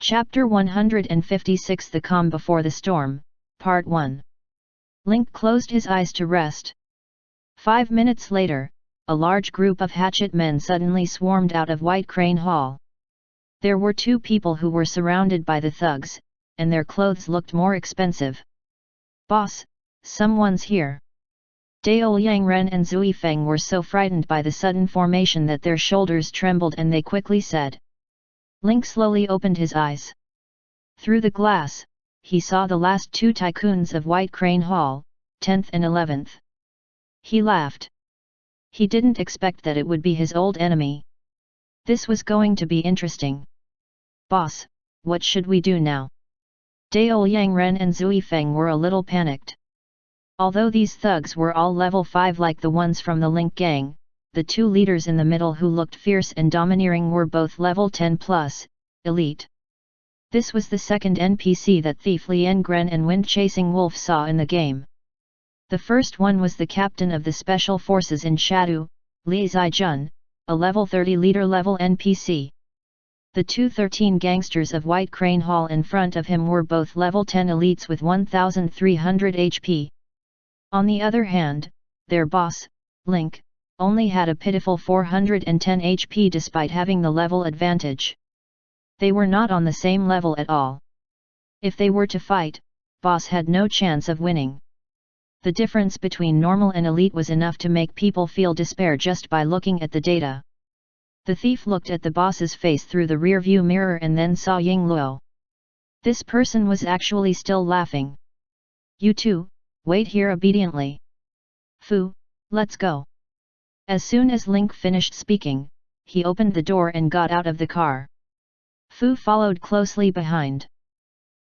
Chapter 156 The Calm Before the Storm, Part 1. Link closed his eyes to rest. 5 minutes later, a large group of hatchet men suddenly swarmed out of White Crane Hall. There were 2 people who were surrounded by the thugs, and their clothes looked more expensive. Boss, someone's here. Dao Yangren and Zui Feng were so frightened by the sudden formation that their shoulders trembled and they quickly said. Link slowly opened his eyes. Through the glass, he saw the last 2 tycoons of White Crane Hall, 10th and 11th. He laughed. He didn't expect that it would be his old enemy. This was going to be interesting. Boss, what should we do now? Dao Yangren and Zui Feng were a little panicked. Although these thugs were all level 5 like the ones from the Link gang, the 2 leaders in the middle who looked fierce and domineering were both level 10 plus, elite. This was the second NPC that Thief Liengren and Wind Chasing Wolf saw in the game. The first one was the captain of the special forces in Shadu, Li Zijun, a level 30 leader level NPC. The 213 gangsters of White Crane Hall in front of him were both level 10 elites with 1300 HP. On the other hand, their boss, Link, only had a pitiful 410 HP despite having the level advantage. They were not on the same level at all. If they were to fight, boss had no chance of winning. The difference between normal and elite was enough to make people feel despair just by looking at the data. The thief looked at the boss's face through the rear-view mirror and then saw Ying Luo. This person was actually still laughing. You two, wait here obediently. Fu, let's go. As soon as Link finished speaking, he opened the door and got out of the car. Fu followed closely behind.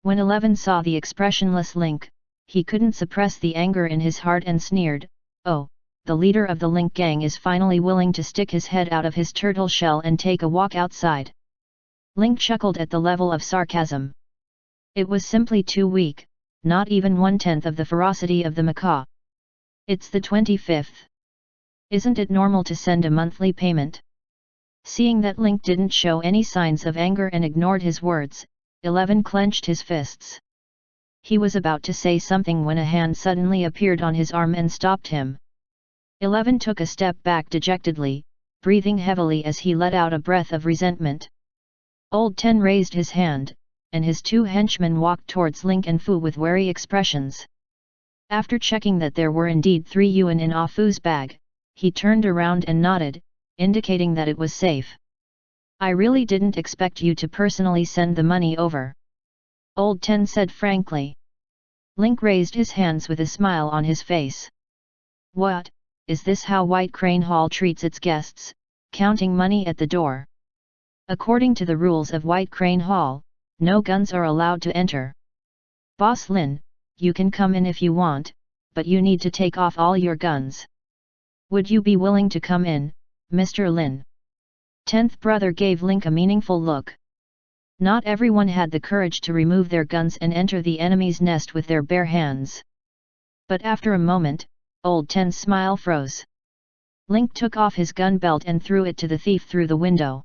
When 11 saw the expressionless Link, he couldn't suppress the anger in his heart and sneered, oh, the leader of the Link gang is finally willing to stick his head out of his turtle shell and take a walk outside. Link chuckled at the level of sarcasm. It was simply too weak, not even 1/10 of the ferocity of the macaw. It's the 25th. Isn't it normal to send a monthly payment? Seeing that Link didn't show any signs of anger and ignored his words, 11 clenched his fists. He was about to say something when a hand suddenly appeared on his arm and stopped him. 11 took a step back dejectedly, breathing heavily as he let out a breath of resentment. Old 10 raised his hand, and his 2 henchmen walked towards Link and Fu with wary expressions. After checking that there were indeed 3 yuan in Ah Fu's bag, he turned around and nodded, indicating that it was safe. I really didn't expect you to personally send the money over. Old 10 said frankly. Link raised his hands with a smile on his face. What, is this how White Crane Hall treats its guests, counting money at the door? According to the rules of White Crane Hall, no guns are allowed to enter. Boss Lin, you can come in if you want, but you need to take off all your guns. Would you be willing to come in, Mr. Lin? 10th brother gave Link a meaningful look. Not everyone had the courage to remove their guns and enter the enemy's nest with their bare hands. But after a moment, Old 10's smile froze. Link took off his gun belt and threw it to the thief through the window.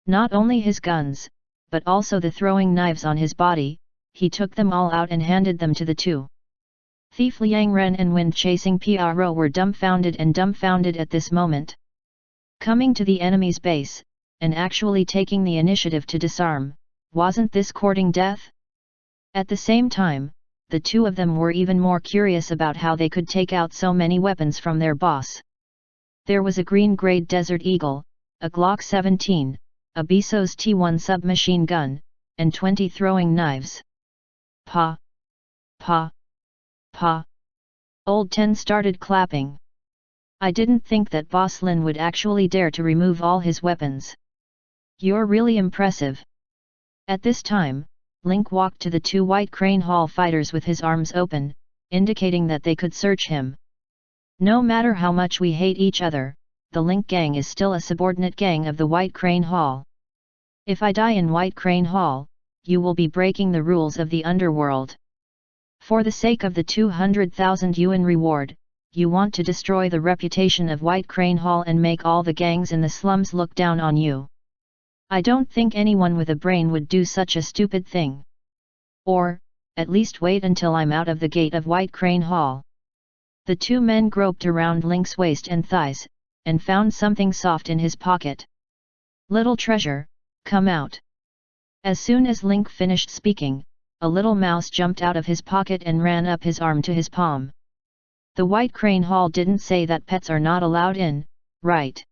Not only his guns, but also the throwing knives on his body, he took them all out and handed them to the two. Thief Liang Ren and wind-chasing Pro were dumbfounded at this moment. Coming to the enemy's base, and actually taking the initiative to disarm, wasn't this courting death? At the same time, the two of them were even more curious about how they could take out so many weapons from their boss. There was a green-grade Desert Eagle, a Glock 17, a Bessos T1 submachine gun, and 20 throwing knives. Pa! Pa! Pa! Old 10 started clapping. I didn't think that Boss Lin would actually dare to remove all his weapons. You're really impressive. At this time, Link walked to the two White Crane Hall fighters with his arms open, indicating that they could search him. No matter how much we hate each other, the Link gang is still a subordinate gang of the White Crane Hall. If I die in White Crane Hall, you will be breaking the rules of the underworld. For the sake of the 200,000 yuan reward, you want to destroy the reputation of White Crane Hall and make all the gangs in the slums look down on you. I don't think anyone with a brain would do such a stupid thing. Or, at least wait until I'm out of the gate of White Crane Hall. The two men groped around Link's waist and thighs, and found something soft in his pocket. Little treasure, come out. As soon as Link finished speaking, a little mouse jumped out of his pocket and ran up his arm to his palm. The White Crane Hall didn't say that pets are not allowed in, right?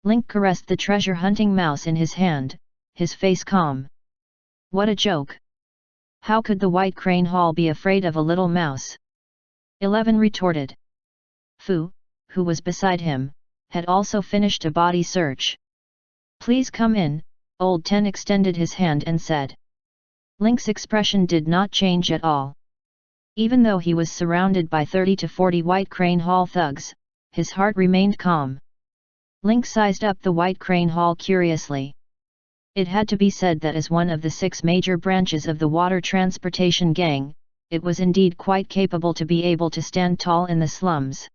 Link caressed the treasure-hunting mouse in his hand, his face calm. What a joke! How could the White Crane Hall be afraid of a little mouse? 11 retorted. Fu, who was beside him, had also finished a body search. Please come in, Old 10 extended his hand and said. Link's expression did not change at all. Even though he was surrounded by 30 to 40 White Crane Hall thugs, his heart remained calm. Link sized up the White Crane Hall curiously. It had to be said that as one of the 6 major branches of the water transportation gang, it was indeed quite capable to be able to stand tall in the slums.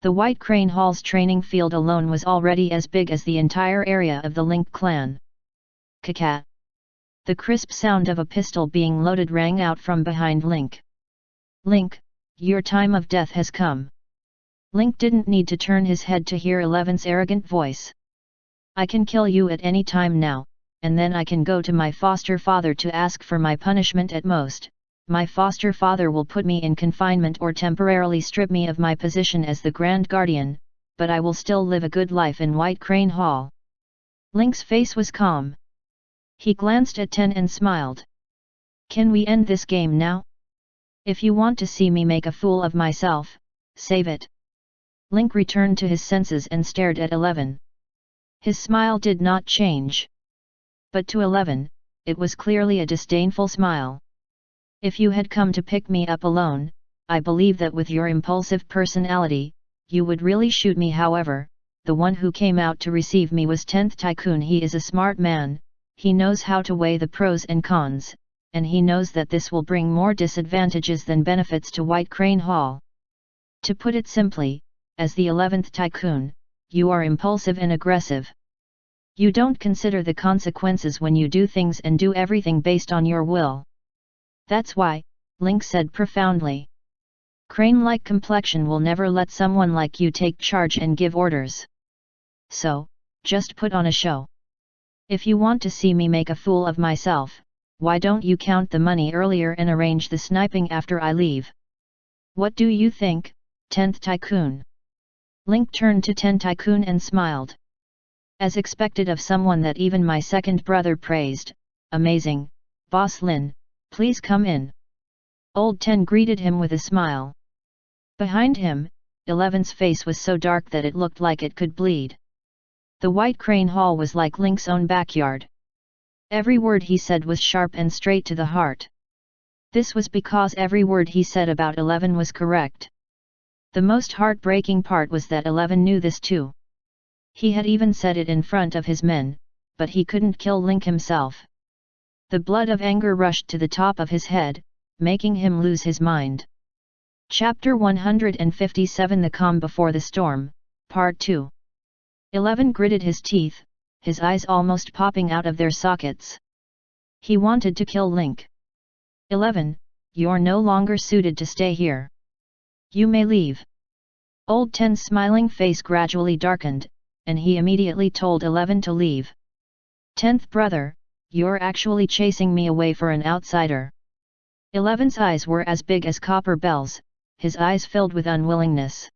The White Crane Hall's training field alone was already as big as the entire area of the Link clan. Cacat! The crisp sound of a pistol being loaded rang out from behind Link. Link, your time of death has come. Link didn't need to turn his head to hear 11's arrogant voice. I can kill you at any time now, and then I can go to my foster father to ask for my punishment at most. My foster father will put me in confinement or temporarily strip me of my position as the Grand Guardian, but I will still live a good life in White Crane Hall. Link's face was calm. He glanced at 10 and smiled. Can we end this game now? If you want to see me make a fool of myself, save it. Link returned to his senses and stared at 11. His smile did not change. But to 11, it was clearly a disdainful smile. If you had come to pick me up alone, I believe that with your impulsive personality, you would really shoot me. However, the one who came out to receive me was 10th Tycoon. He is a smart man, he knows how to weigh the pros and cons, and he knows that this will bring more disadvantages than benefits to White Crane Hall. To put it simply, as the 11th Tycoon, you are impulsive and aggressive. You don't consider the consequences when you do things and do everything based on your will. That's why, Link said profoundly. Crane-like complexion will never let someone like you take charge and give orders. So, just put on a show. If you want to see me make a fool of myself, why don't you count the money earlier and arrange the sniping after I leave? What do you think, 10th Tycoon? Link turned to 10 Tycoon and smiled. As expected of someone that even my second brother praised, amazing, Boss Lin, please come in. Old 10 greeted him with a smile. Behind him, 11's face was so dark that it looked like it could bleed. The White Crane Hall was like Link's own backyard. Every word he said was sharp and straight to the heart. This was because every word he said about 11 was correct. The most heartbreaking part was that 11 knew this too. He had even said it in front of his men, but he couldn't kill Link himself. The blood of anger rushed to the top of his head, making him lose his mind. Chapter 157 The Calm Before the Storm, Part 2. 11 gritted his teeth, his eyes almost popping out of their sockets. He wanted to kill Link. 11, you're no longer suited to stay here. You may leave. Old Ten's smiling face gradually darkened, and he immediately told 11 to leave. 10th brother, you're actually chasing me away for an outsider. 11's eyes were as big as copper bells, his eyes filled with unwillingness.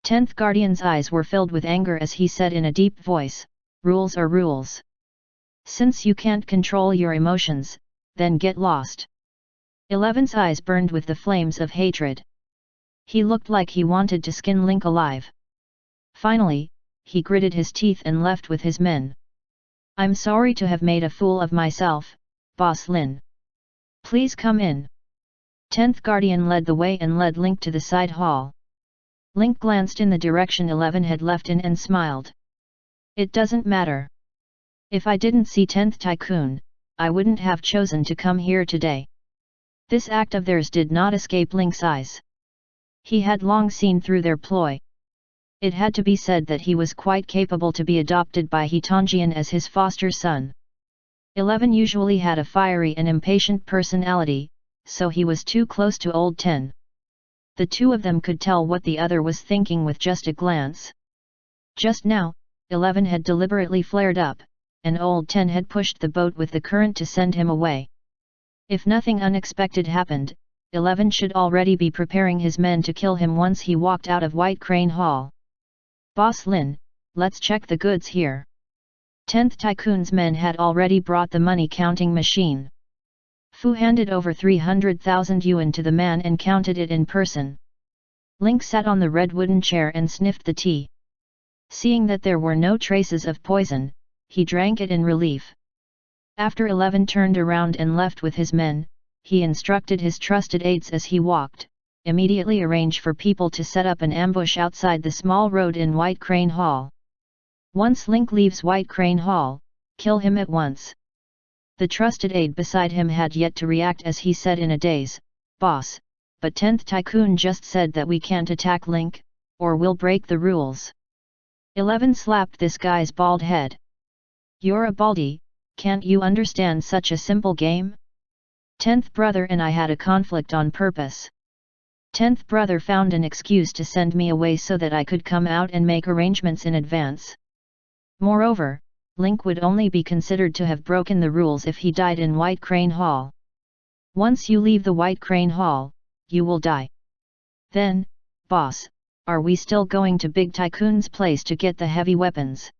10th guardian's eyes were filled with anger as he said in a deep voice, rules are rules. Since you can't control your emotions, then get lost. 11's eyes burned with the flames of hatred. He looked like he wanted to skin Link alive. Finally, he gritted his teeth and left with his men. I'm sorry to have made a fool of myself, Boss Lin. Please come in. 10th Guardian led the way and led Link to the side hall. Link glanced in the direction 11 had left in and smiled. It doesn't matter. If I didn't see 10th Tycoon, I wouldn't have chosen to come here today. This act of theirs did not escape Link's eyes. He had long seen through their ploy. It had to be said that he was quite capable to be adopted by Hitanjian as his foster son. 11 usually had a fiery and impatient personality, so he was too close to Old 10. The two of them could tell what the other was thinking with just a glance. Just now, 11 had deliberately flared up, and Old 10 had pushed the boat with the current to send him away. If nothing unexpected happened, 11 should already be preparing his men to kill him once he walked out of White Crane Hall. Boss Lin, let's check the goods here. 10th Tycoon's men had already brought the money-counting machine. Fu handed over 300,000 yuan to the man and counted it in person. Link sat on the red wooden chair and sniffed the tea. Seeing that there were no traces of poison, he drank it in relief. After 11 turned around and left with his men, he instructed his trusted aides as he walked, immediately arrange for people to set up an ambush outside the small road in White Crane Hall. Once Link leaves White Crane Hall, kill him at once. The trusted aide beside him had yet to react as he said in a daze, Boss, but 10th Tycoon just said that we can't attack Link, or we'll break the rules. 11 slapped this guy's bald head. You're a baldy, can't you understand such a simple game? 10th brother and I had a conflict on purpose. 10th brother found an excuse to send me away so that I could come out and make arrangements in advance. Moreover, Link would only be considered to have broken the rules if he died in White Crane Hall. Once you leave the White Crane Hall, you will die. Then, boss, are we still going to Big Tycoon's place to get the heavy weapons?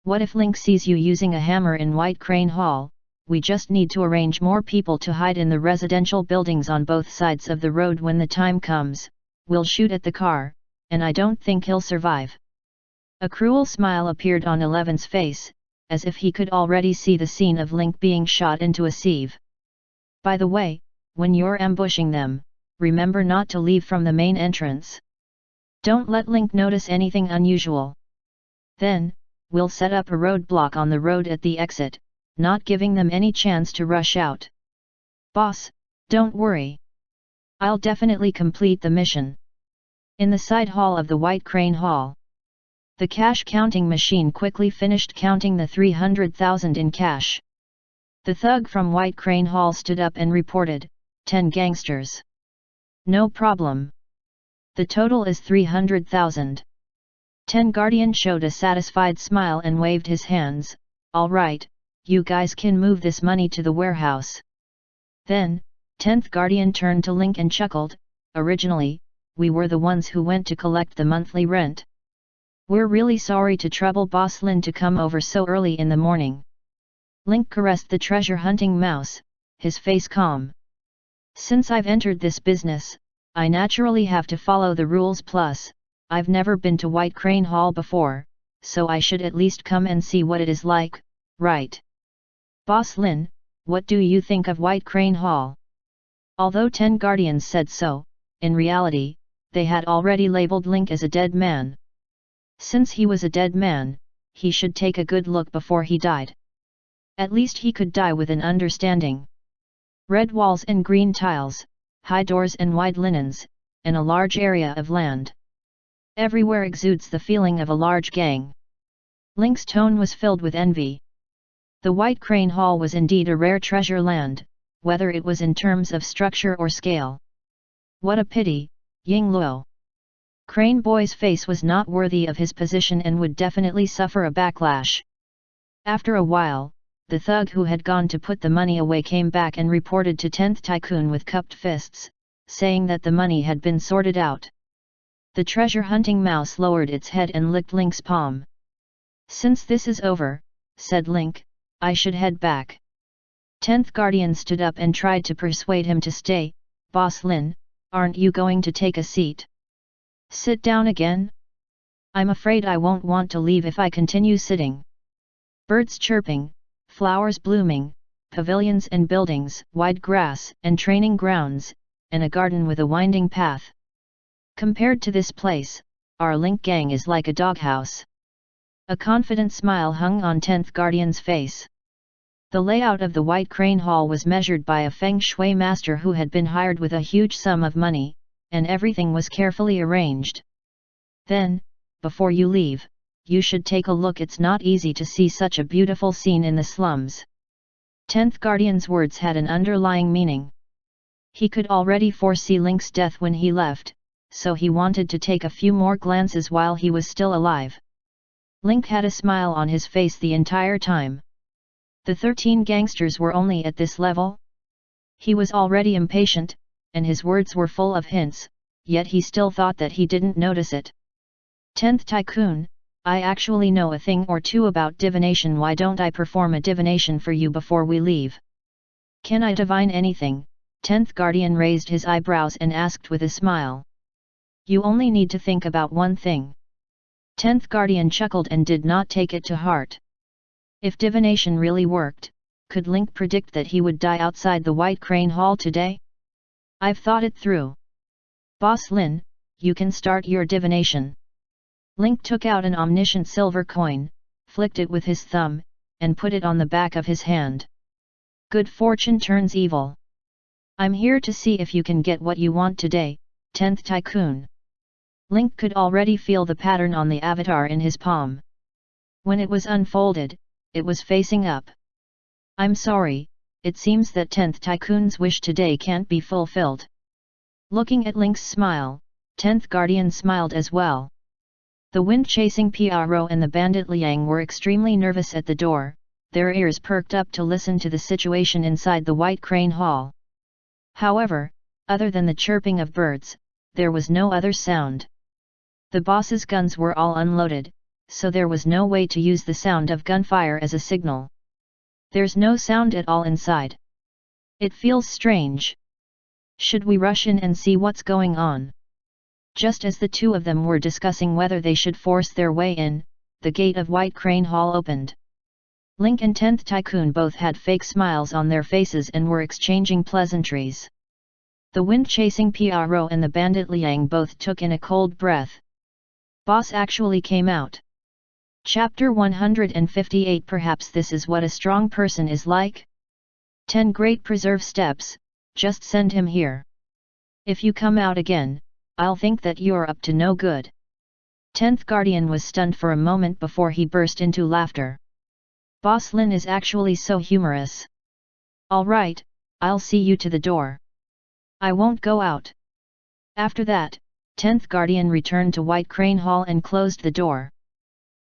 What if Link sees you using a hammer in White Crane Hall? We just need to arrange more people to hide in the residential buildings on both sides of the road when the time comes. We'll shoot at the car, and I don't think he'll survive. A cruel smile appeared on 11's face, as if he could already see the scene of Link being shot into a sieve. By the way, when you're ambushing them, remember not to leave from the main entrance. Don't let Link notice anything unusual. Then, we'll set up a roadblock on the road at the exit, not giving them any chance to rush out. Boss, don't worry. I'll definitely complete the mission. In the side hall of the White Crane Hall, the cash counting machine quickly finished counting the 300,000 in cash. The thug from White Crane Hall stood up and reported, 10 gangsters. No problem. The total is 300,000. 10 Guardian showed a satisfied smile and waved his hands, all right, you guys can move this money to the warehouse. Then, 10th Guardian turned to Link and chuckled, originally, we were the ones who went to collect the monthly rent. We're really sorry to trouble Boss Lin to come over so early in the morning. Link caressed the treasure-hunting mouse, his face calm. Since I've entered this business, I naturally have to follow the rules plus, I've never been to White Crane Hall before, so I should at least come and see what it is like, right? Boss Lin, what do you think of White Crane Hall? Although 10 Guardians said so, in reality, they had already labeled Link as a dead man. Since he was a dead man, he should take a good look before he died. At least he could die with an understanding. Red walls and green tiles, high doors and wide linens, and a large area of land. Everywhere exudes the feeling of a large gang. Link's tone was filled with envy. The White Crane Hall was indeed a rare treasure land, whether it was in terms of structure or scale. What a pity, Ying Luo. Crane Boy's face was not worthy of his position and would definitely suffer a backlash. After a while, the thug who had gone to put the money away came back and reported to 10th Tycoon with cupped fists, saying that the money had been sorted out. The treasure-hunting mouse lowered its head and licked Link's palm. "Since this is over," said Link, "I should head back." 10th Guardian stood up and tried to persuade him to stay. "Boss Lin, aren't you going to take a seat? Sit down again? I'm afraid I won't want to leave if I continue sitting." Birds chirping, flowers blooming, pavilions and buildings, wide grass and training grounds, and a garden with a winding path. Compared to this place, our Link gang is like a doghouse. A confident smile hung on 10th Guardian's face. The layout of the White Crane Hall was measured by a feng shui master who had been hired with a huge sum of money, and everything was carefully arranged. "Then, before you leave, you should take a look. It's not easy to see such a beautiful scene in the slums." 10th Guardian's words had an underlying meaning. He could already foresee Link's death when he left, so he wanted to take a few more glances while he was still alive. Link had a smile on his face the entire time. The 13 gangsters were only at this level? He was already impatient, and his words were full of hints, yet he still thought that he didn't notice it. 10th Tycoon, I actually know a thing or two about divination. Why don't I perform a divination for you before we leave? Can I divine anything? 10th Guardian raised his eyebrows and asked with a smile. You only need to think about one thing. 10th Guardian chuckled and did not take it to heart. If divination really worked, could Link predict that he would die outside the White Crane Hall today? I've thought it through. Boss Lin, you can start your divination. Link took out an omniscient silver coin, flicked it with his thumb, and put it on the back of his hand. Good fortune turns evil. I'm here to see if you can get what you want today, 10th Tycoon. Link could already feel the pattern on the avatar in his palm. When it was unfolded, it was facing up. I'm sorry, it seems that 10th Tycoon's wish today can't be fulfilled. Looking at Link's smile, 10th Guardian smiled as well. The wind-chasing Piaro and the bandit Liang were extremely nervous at the door, their ears perked up to listen to the situation inside the White Crane Hall. However, other than the chirping of birds, there was no other sound. The boss's guns were all unloaded, so there was no way to use the sound of gunfire as a signal. There's no sound at all inside. It feels strange. Should we rush in and see what's going on? Just as the two of them were discussing whether they should force their way in, the gate of White Crane Hall opened. Link and 10th Tycoon both had fake smiles on their faces and were exchanging pleasantries. The wind-chasing Piaro and the bandit Liang both took in a cold breath. Boss actually came out. Chapter 158. Perhaps this is what a strong person is like? 10 Great Preserve Steps, just send him here. If you come out again, I'll think that you're up to no good. 10th Guardian was stunned for a moment before he burst into laughter. Boss Lin is actually so humorous. Alright, I'll see you to the door. I won't go out. After that, 10th Guardian returned to White Crane Hall and closed the door.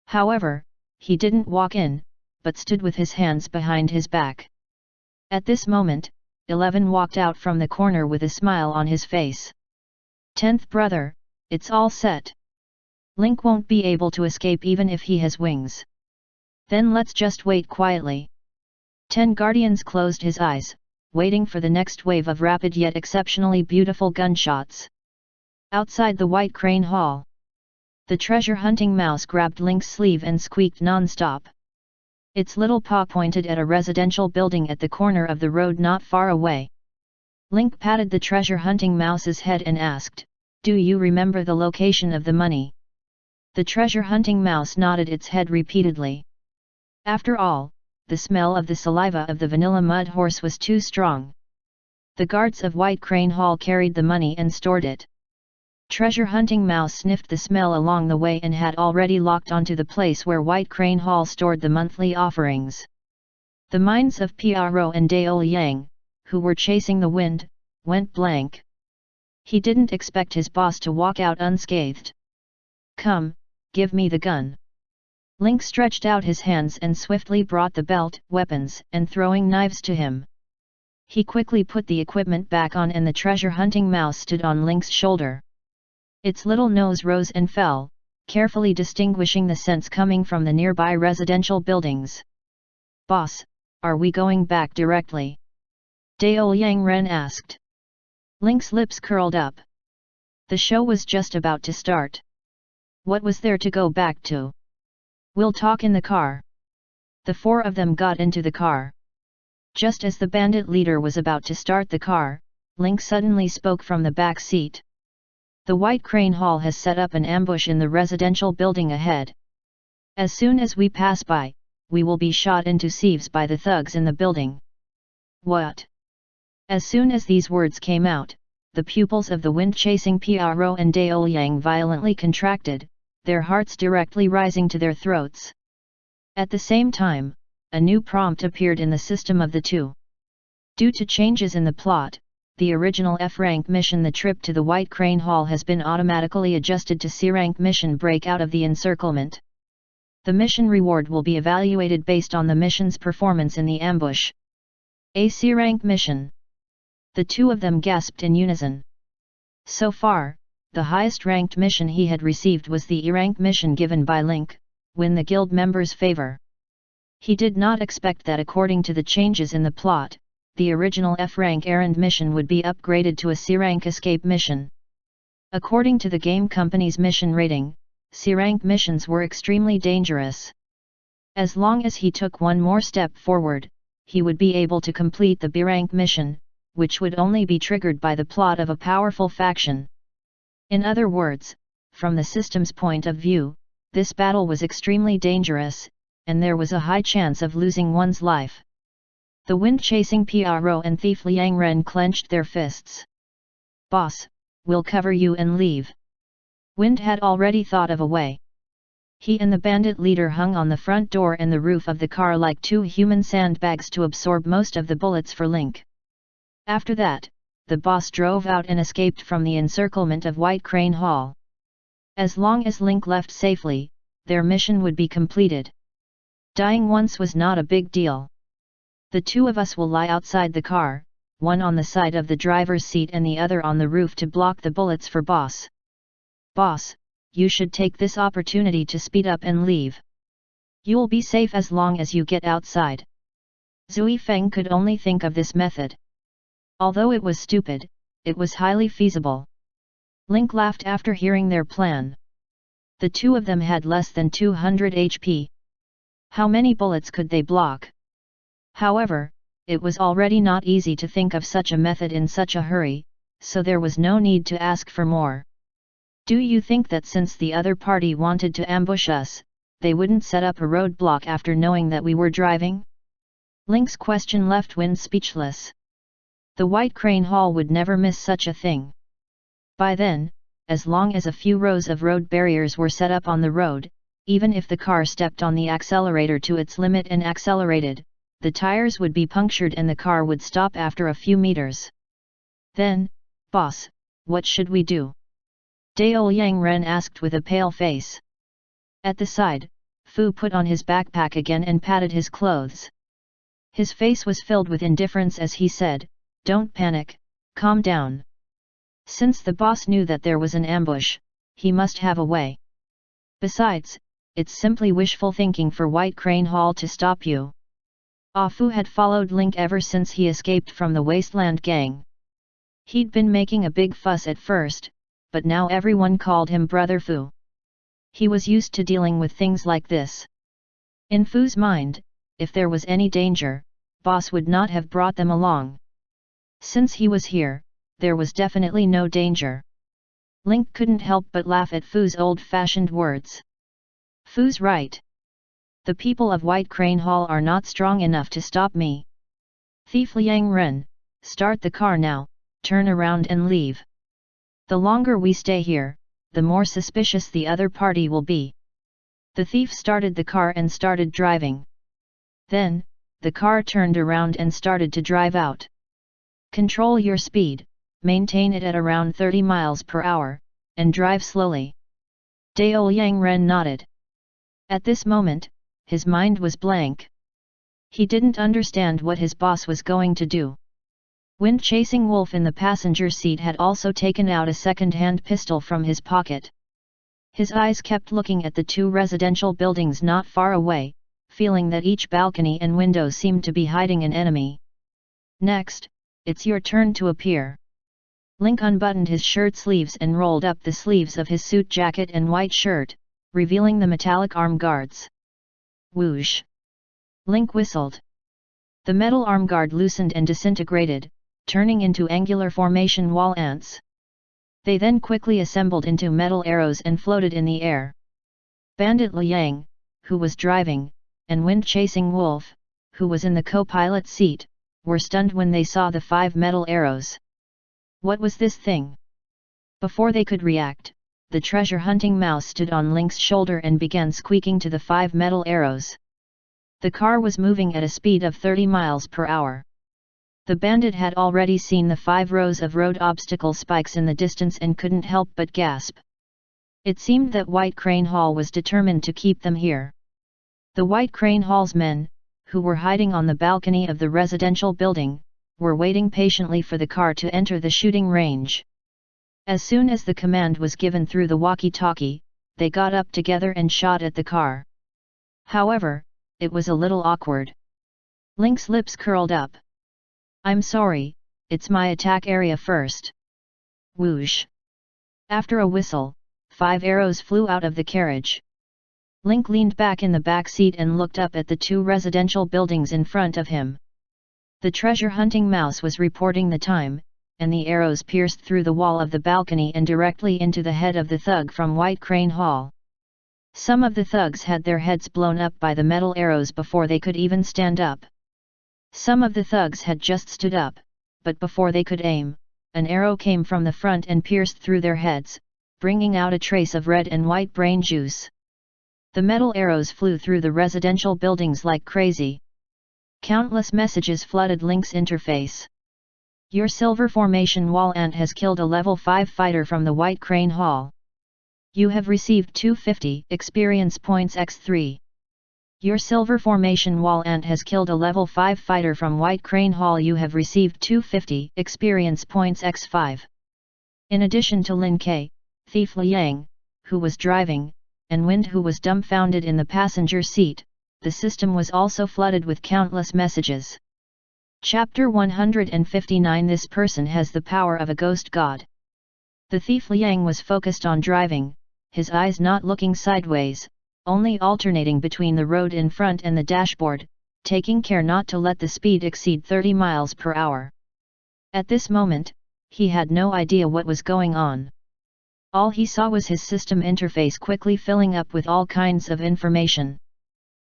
However, he didn't walk in, but stood with his hands behind his back. At this moment, 11 walked out from the corner with a smile on his face. 10th brother, it's all set. Link won't be able to escape even if he has wings. Then let's just wait quietly. 10 Guardians closed his eyes, waiting for the next wave of rapid yet exceptionally beautiful gunshots. Outside the White Crane Hall, the treasure-hunting mouse grabbed Link's sleeve and squeaked non-stop. Its little paw pointed at a residential building at the corner of the road not far away. Link patted the treasure-hunting mouse's head and asked, "Do you remember the location of the money?" The treasure-hunting mouse nodded its head repeatedly. After all, the smell of the saliva of the vanilla mud horse was too strong. The guards of White Crane Hall carried the money and stored it. Treasure-hunting mouse sniffed the smell along the way and had already locked onto the place where White Crane Hall stored the monthly offerings. The minds of Piaro and Dao Yang, who were chasing the wind, went blank. He didn't expect his boss to walk out unscathed. "Come, give me the gun." Link stretched out his hands and swiftly brought the belt, weapons, and throwing knives to him. He quickly put the equipment back on and the treasure-hunting mouse stood on Link's shoulder. Its little nose rose and fell, carefully distinguishing the scents coming from the nearby residential buildings. "Boss, are we going back directly?" Dao Yang Ren asked. Link's lips curled up. The show was just about to start. What was there to go back to? "We'll talk in the car." The four of them got into the car. Just as the bandit leader was about to start the car, Link suddenly spoke from the back seat. "The White Crane Hall has set up an ambush in the residential building ahead. As soon as we pass by, we will be shot into sieves by the thugs in the building." "What?" As soon as these words came out, the pupils of the wind-chasing Piaro and Dao Yang violently contracted, their hearts directly rising to their throats. At the same time, a new prompt appeared in the system of the two. Due to changes in the plot, the original F-rank mission The Trip to the White Crane Hall has been automatically adjusted to C-rank mission Break Out of the Encirclement. The mission reward will be evaluated based on the mission's performance in the ambush. A C-rank mission. The two of them gasped in unison. So far, the highest-ranked mission he had received was the E-rank mission given by Link, Win the Guild members' favor. He did not expect that according to the changes in the plot, the original F-rank errand mission would be upgraded to a C-rank escape mission. According to the game company's mission rating, C-rank missions were extremely dangerous. As long as he took one more step forward, he would be able to complete the B-rank mission, which would only be triggered by the plot of a powerful faction. In other words, from the system's point of view, this battle was extremely dangerous, and there was a high chance of losing one's life. The wind-chasing Piaro and thief Liang Ren clenched their fists. "Boss, we'll cover you and leave." Wind had already thought of a way. He and the bandit leader hung on the front door and the roof of the car like two human sandbags to absorb most of the bullets for Link. After that, the boss drove out and escaped from the encirclement of White Crane Hall. As long as Link left safely, their mission would be completed. Dying once was not a big deal. "The two of us will lie outside the car, one on the side of the driver's seat and the other on the roof to block the bullets for boss. Boss, you should take this opportunity to speed up and leave. You'll be safe as long as you get outside." Zui Feng could only think of this method. Although it was stupid, it was highly feasible. Link laughed after hearing their plan. The two of them had less than 200 HP. How many bullets could they block? However, it was already not easy to think of such a method in such a hurry, so there was no need to ask for more. "Do you think that since the other party wanted to ambush us, they wouldn't set up a roadblock after knowing that we were driving?" Link's question left Wind speechless. The White Crane Hall would never miss such a thing. By then, as long as a few rows of road barriers were set up on the road, even if the car stepped on the accelerator to its limit and accelerated, the tires would be punctured and the car would stop after a few meters. "Then, boss, what should we do?" Dao Yang Ren asked with a pale face. At the side, Fu put on his backpack again and patted his clothes. His face was filled with indifference as he said, "Don't panic, calm down. Since the boss knew that there was an ambush, he must have a way. Besides, it's simply wishful thinking for White Crane Hall to stop you." Fu had followed Link ever since he escaped from the Wasteland gang. He'd been making a big fuss at first, but now everyone called him Brother Fu. He was used to dealing with things like this. In Fu's mind, if there was any danger, boss would not have brought them along. Since he was here, there was definitely no danger. Link couldn't help but laugh at Fu's old-fashioned words. Fu's right. The people of White Crane Hall are not strong enough to stop me. Thief Liang Ren, start the car now, turn around and leave. The longer we stay here, the more suspicious the other party will be. The thief started the car and started driving. Then, the car turned around and started to drive out. Control your speed, maintain it at around 30 miles per hour, and drive slowly. Dao Yang Ren nodded. At this moment, his mind was blank. He didn't understand what his boss was going to do. Wind-chasing wolf in the passenger seat had also taken out a second-hand pistol from his pocket. His eyes kept looking at the two residential buildings not far away, feeling that each balcony and window seemed to be hiding an enemy. Next, it's your turn to appear. Link unbuttoned his shirt sleeves and rolled up the sleeves of his suit jacket and white shirt, revealing the metallic arm guards. Whoosh! Link whistled. The metal arm guard loosened and disintegrated, turning into angular formation wall ants. They then quickly assembled into metal arrows and floated in the air. Bandit Liang, who was driving, and Wind-chasing Wolf, who was in the co-pilot seat, were stunned when they saw the 5 metal arrows. What was this thing? Before they could react, the treasure-hunting mouse stood on Link's shoulder and began squeaking to the 5 metal arrows. The car was moving at a speed of 30 miles per hour. The bandit had already seen the 5 rows of road obstacle spikes in the distance and couldn't help but gasp. It seemed that White Crane Hall was determined to keep them here. The White Crane Hall's men, who were hiding on the balcony of the residential building, were waiting patiently for the car to enter the shooting range. As soon as the command was given through the walkie-talkie, they got up together and shot at the car. However, it was a little awkward. Link's lips curled up. I'm sorry, it's my attack area first. Whoosh! After a whistle, 5 arrows flew out of the carriage. Link leaned back in the back seat and looked up at the 2 residential buildings in front of him. The treasure-hunting mouse was reporting the time, and the arrows pierced through the wall of the balcony and directly into the head of the thug from White Crane Hall. Some of the thugs had their heads blown up by the metal arrows before they could even stand up. Some of the thugs had just stood up, but before they could aim, an arrow came from the front and pierced through their heads, bringing out a trace of red and white brain juice. The metal arrows flew through the residential buildings like crazy. Countless messages flooded Link's interface. Your silver formation wall ant has killed a level 5 fighter from the White Crane Hall. You have received 250 experience points x3. Your silver formation wall ant has killed a level 5 fighter from White Crane Hall. You have received 250 experience points x5. In addition to Lin Ke, Thief Liang, who was driving, and Wind, who was dumbfounded in the passenger seat, the system was also flooded with countless messages. Chapter 159. This person has the power of a ghost god. The thief Liang was focused on driving, his eyes not looking sideways, only alternating between the road in front and the dashboard, taking care not to let the speed exceed 30 miles per hour. At this moment, he had no idea what was going on. All he saw was his system interface quickly filling up with all kinds of information.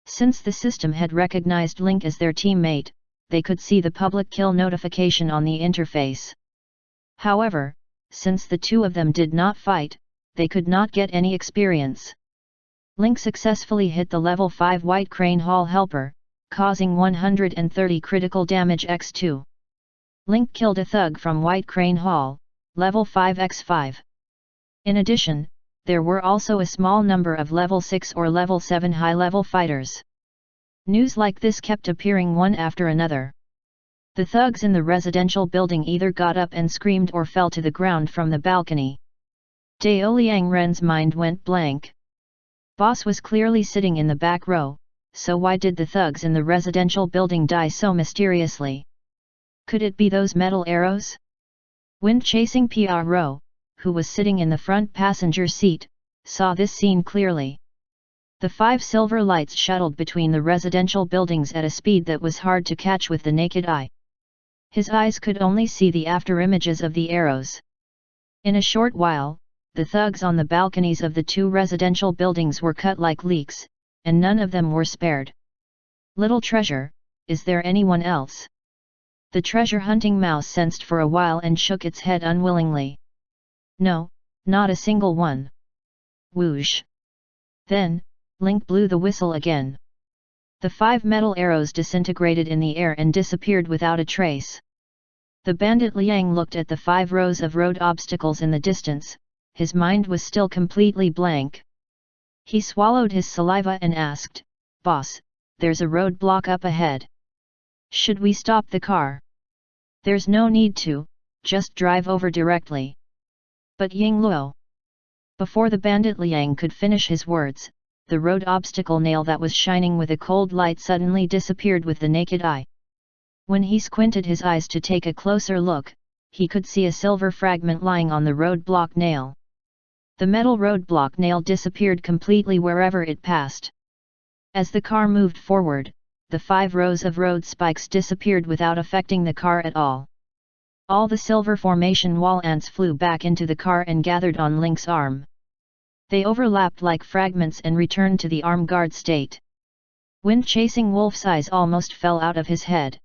Since the system had recognized Link as their teammate, they could see the public kill notification on the interface. However, since the two of them did not fight, they could not get any experience. Link successfully hit the level 5 White Crane Hall helper, causing 130 critical damage x2. Link killed a thug from White Crane Hall, level 5 x5. In addition, there were also a small number of level 6 or level 7 high-level fighters. News like this kept appearing one after another. The thugs in the residential building either got up and screamed or fell to the ground from the balcony. Dao Liang Ren's mind went blank. Boss was clearly sitting in the back row, so why did the thugs in the residential building die so mysteriously? Could it be those metal arrows? Wind-chasing Pro, who was sitting in the front passenger seat, saw this scene clearly. The 5 silver lights shuttled between the residential buildings at a speed that was hard to catch with the naked eye. His eyes could only see the afterimages of the arrows. In a short while, the thugs on the balconies of the 2 residential buildings were cut like leeks, and none of them were spared. Little treasure, is there anyone else? The treasure-hunting mouse sensed for a while and shook its head unwillingly. No, not a single one. Whoosh! Then, Link blew the whistle again. The 5 metal arrows disintegrated in the air and disappeared without a trace. The bandit Liang looked at the 5 rows of road obstacles in the distance, his mind was still completely blank. He swallowed his saliva and asked, "Boss, there's a roadblock up ahead. Should we stop the car?" "There's no need to, just drive over directly." "But Ying Luo." Before the bandit Liang could finish his words, the road obstacle nail that was shining with a cold light suddenly disappeared with the naked eye. When he squinted his eyes to take a closer look, he could see a silver fragment lying on the roadblock nail. The metal roadblock nail disappeared completely wherever it passed. As the car moved forward, the 5 rows of road spikes disappeared without affecting the car at all. All the silver formation wall ants flew back into the car and gathered on Link's arm. They overlapped like fragments and returned to the arm guard state. Wind-chasing Wolf's eyes almost fell out of his head.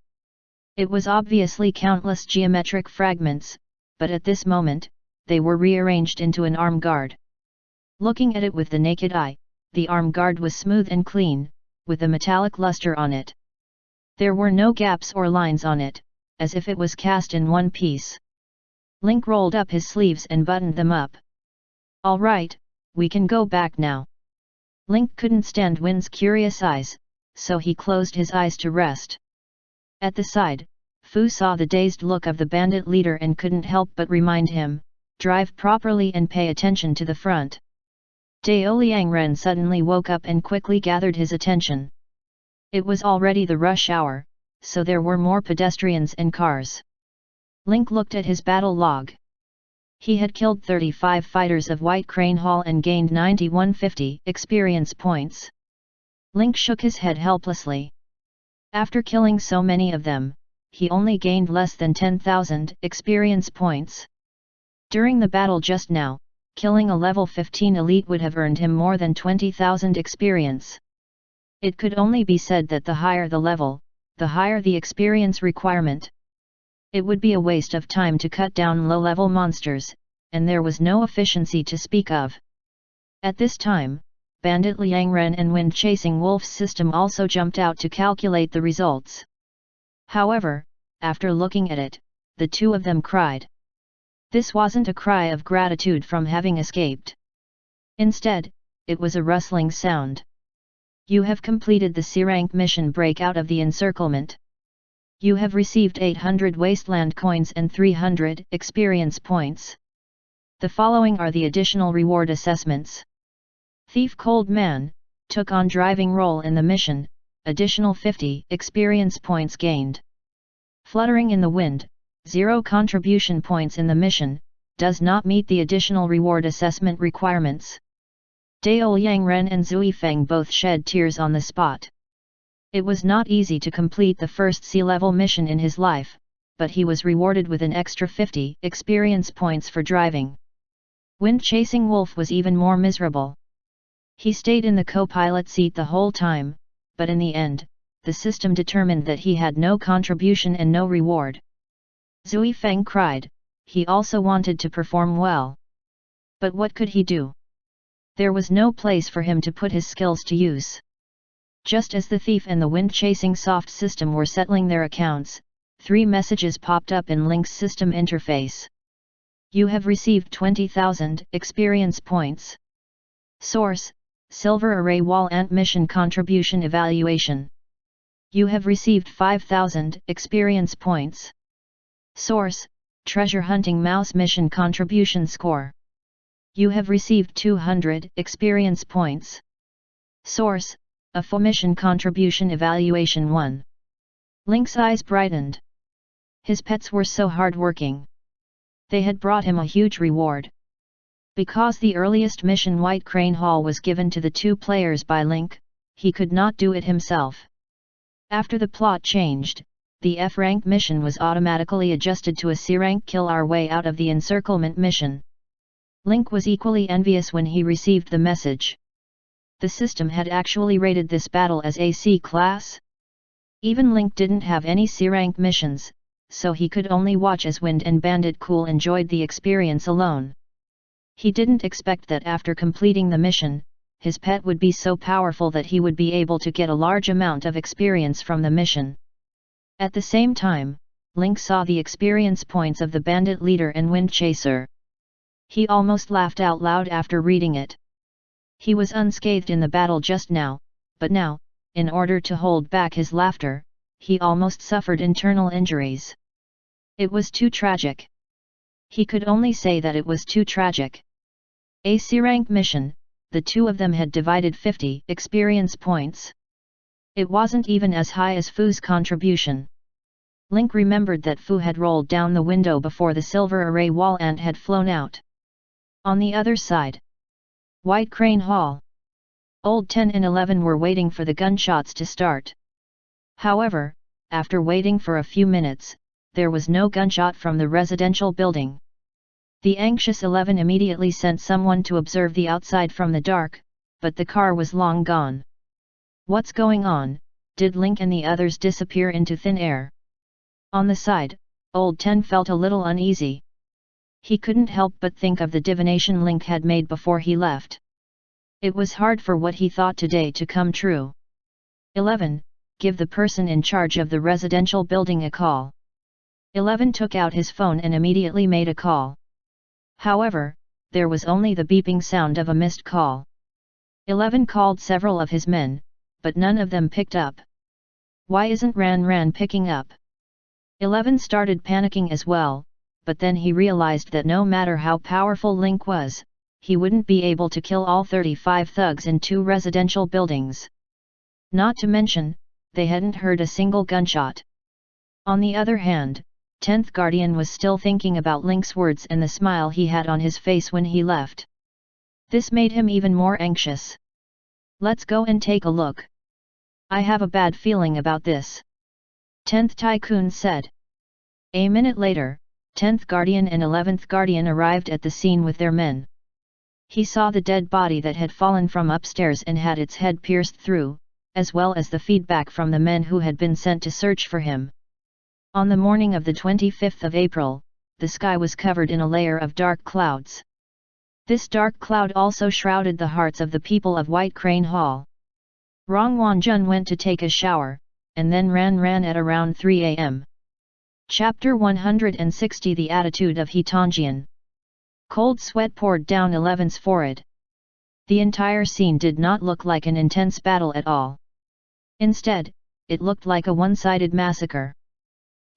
It was obviously countless geometric fragments, but at this moment, they were rearranged into an arm guard. Looking at it with the naked eye, the arm guard was smooth and clean, with a metallic luster on it. There were no gaps or lines on it, as if it was cast in one piece. Link rolled up his sleeves and buttoned them up. "All right, we can go back now." Link couldn't stand Wind's curious eyes, so he closed his eyes to rest. At the side, Fu saw the dazed look of the bandit leader and couldn't help but remind him, "Drive properly and pay attention to the front." Dao Liangren suddenly woke up and quickly gathered his attention. It was already the rush hour, so there were more pedestrians and cars. Link looked at his battle log. He had killed 35 fighters of White Crane Hall and gained 9150 experience points. Link shook his head helplessly. After killing so many of them, he only gained less than 10,000 experience points. During the battle just now, killing a level 15 elite would have earned him more than 20,000 experience. It could only be said that the higher the level, the higher the experience requirement. It would be a waste of time to cut down low-level monsters, and there was no efficiency to speak of. At this time, Bandit Liangren and Wind-Chasing Wolf's system also jumped out to calculate the results. However, after looking at it, the 2 of them cried. This wasn't a cry of gratitude from having escaped. Instead, it was a rustling sound. "You have completed the C-rank mission breakout of the encirclement. You have received 800 wasteland coins and 300 experience points. The following are the additional reward assessments. Thief Cold Man, took on driving role in the mission, additional 50 experience points gained. Fluttering in the Wind, 0 contribution points in the mission, does not meet the additional reward assessment requirements." Dao Liangren and Zui Feng both shed tears on the spot. It was not easy to complete the first sea-level mission in his life, but he was rewarded with an extra 50 experience points for driving. Wind-Chasing Wolf was even more miserable. He stayed in the co-pilot seat the whole time, but in the end, the system determined that he had no contribution and no reward. Zui Feng cried, he also wanted to perform well. But what could he do? There was no place for him to put his skills to use. Just as the thief and the wind-chasing soft system were settling their accounts, 3 messages popped up in Link's system interface. You have received 20,000 experience points. Source: Silver Array Wall Ant Mission Contribution Evaluation. You have received 5,000 experience points. Source: Treasure Hunting Mouse Mission Contribution Score. You have received 200 experience points. Source: AFO Mission Contribution Evaluation 1. Link's eyes brightened. His pets were so hard-working. They had brought him a huge reward. Because the earliest mission White Crane Hall was given to the 2 players by Link, he could not do it himself. After the plot changed, the F-rank mission was automatically adjusted to a C-rank kill our way out of the encirclement mission. Link was equally envious when he received the message. The system had actually rated this battle as a C class. Even Link didn't have any C-rank missions, so he could only watch as Wind and Bandit Cool enjoyed the experience alone. He didn't expect that after completing the mission, his pet would be so powerful that he would be able to get a large amount of experience from the mission. At the same time, Link saw the experience points of the bandit leader and Wind Chaser. He almost laughed out loud after reading it. He was unscathed in the battle just now, but now, in order to hold back his laughter, he almost suffered internal injuries. It was too tragic. He could only say that it was too tragic. A C-rank mission, the two of them had divided 50 experience points. It wasn't even as high as Fu's contribution. Link remembered that Fu had rolled down the window before the silver array wall and had flown out. On the other side, White Crane Hall. Old 10 and 11 were waiting for the gunshots to start. However, after waiting for a few minutes, there was no gunshot from the residential building. The anxious 11 immediately sent someone to observe the outside from the dark, but the car was long gone. What's going on? Did Link and the others disappear into thin air? On the side, Old 10 felt a little uneasy. He couldn't help but think of the divination Link had made before he left. It was hard for what he thought today to come true. 11. Give the person in charge of the residential building a call. 11 took out his phone and immediately made a call. However, there was only the beeping sound of a missed call. 11 called several of his men, but none of them picked up. Why isn't Ran picking up? 11 started panicking as well, but then he realized that no matter how powerful Link was, he wouldn't be able to kill all 35 thugs in 2 residential buildings. Not to mention, they hadn't heard a single gunshot. On the other hand, 10th Guardian was still thinking about Link's words and the smile he had on his face when he left. This made him even more anxious. Let's go and take a look. I have a bad feeling about this. 10th Tycoon said. A minute later, 10th Guardian and 11th Guardian arrived at the scene with their men. He saw the dead body that had fallen from upstairs and had its head pierced through, as well as the feedback from the men who had been sent to search for him. On the morning of the 25th of April, the sky was covered in a layer of dark clouds. This dark cloud also shrouded the hearts of the people of White Crane Hall. Zhuge Wanjun went to take a shower, and then ran at around 3 a.m. Chapter 160 The Attitude of Hitanjian. Cold sweat poured down 11's forehead. The entire scene did not look like an intense battle at all. Instead, it looked like a one-sided massacre.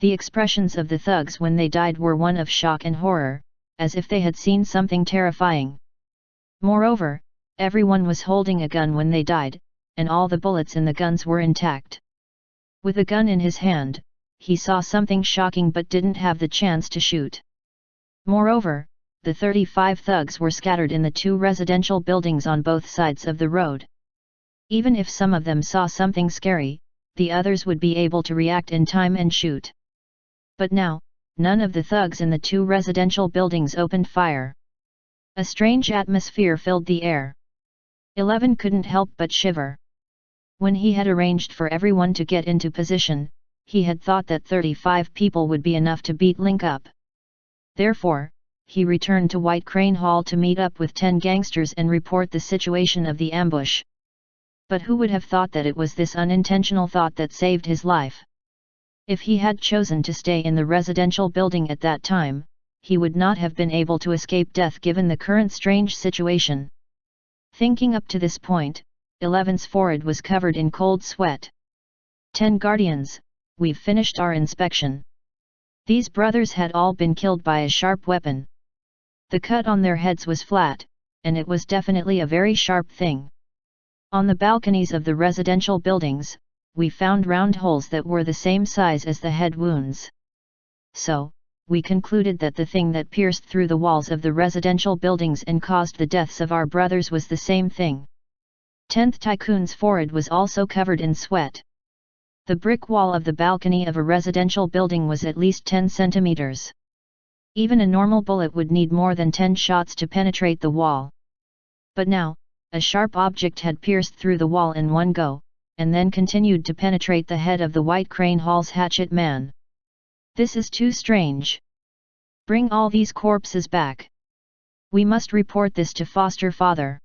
The expressions of the thugs when they died were one of shock and horror, as if they had seen something terrifying. Moreover, everyone was holding a gun when they died, and all the bullets in the guns were intact. With a gun in his hand, he saw something shocking but didn't have the chance to shoot. Moreover, the 35 thugs were scattered in the 2 residential buildings on both sides of the road. Even if some of them saw something scary, the others would be able to react in time and shoot. But now, none of the thugs in the 2 residential buildings opened fire. A strange atmosphere filled the air. 11 couldn't help but shiver. When he had arranged for everyone to get into position, he had thought that 35 people would be enough to beat Link up. Therefore, he returned to White Crane Hall to meet up with 10 gangsters and report the situation of the ambush. But who would have thought that it was this unintentional thought that saved his life? If he had chosen to stay in the residential building at that time, he would not have been able to escape death given the current strange situation. Thinking up to this point, 11's forehead was covered in cold sweat. 10 Guardians, we've finished our inspection. These brothers had all been killed by a sharp weapon. The cut on their heads was flat, and it was definitely a very sharp thing. On the balconies of the residential buildings, we found round holes that were the same size as the head wounds. So, we concluded that the thing that pierced through the walls of the residential buildings and caused the deaths of our brothers was the same thing. 10th Tycoon's forehead was also covered in sweat. The brick wall of the balcony of a residential building was at least 10 centimeters. Even a normal bullet would need more than 10 shots to penetrate the wall. But now, a sharp object had pierced through the wall in one go, and then continued to penetrate the head of the White Crane Hall's hatchet man. This is too strange. Bring all these corpses back. We must report this to foster father.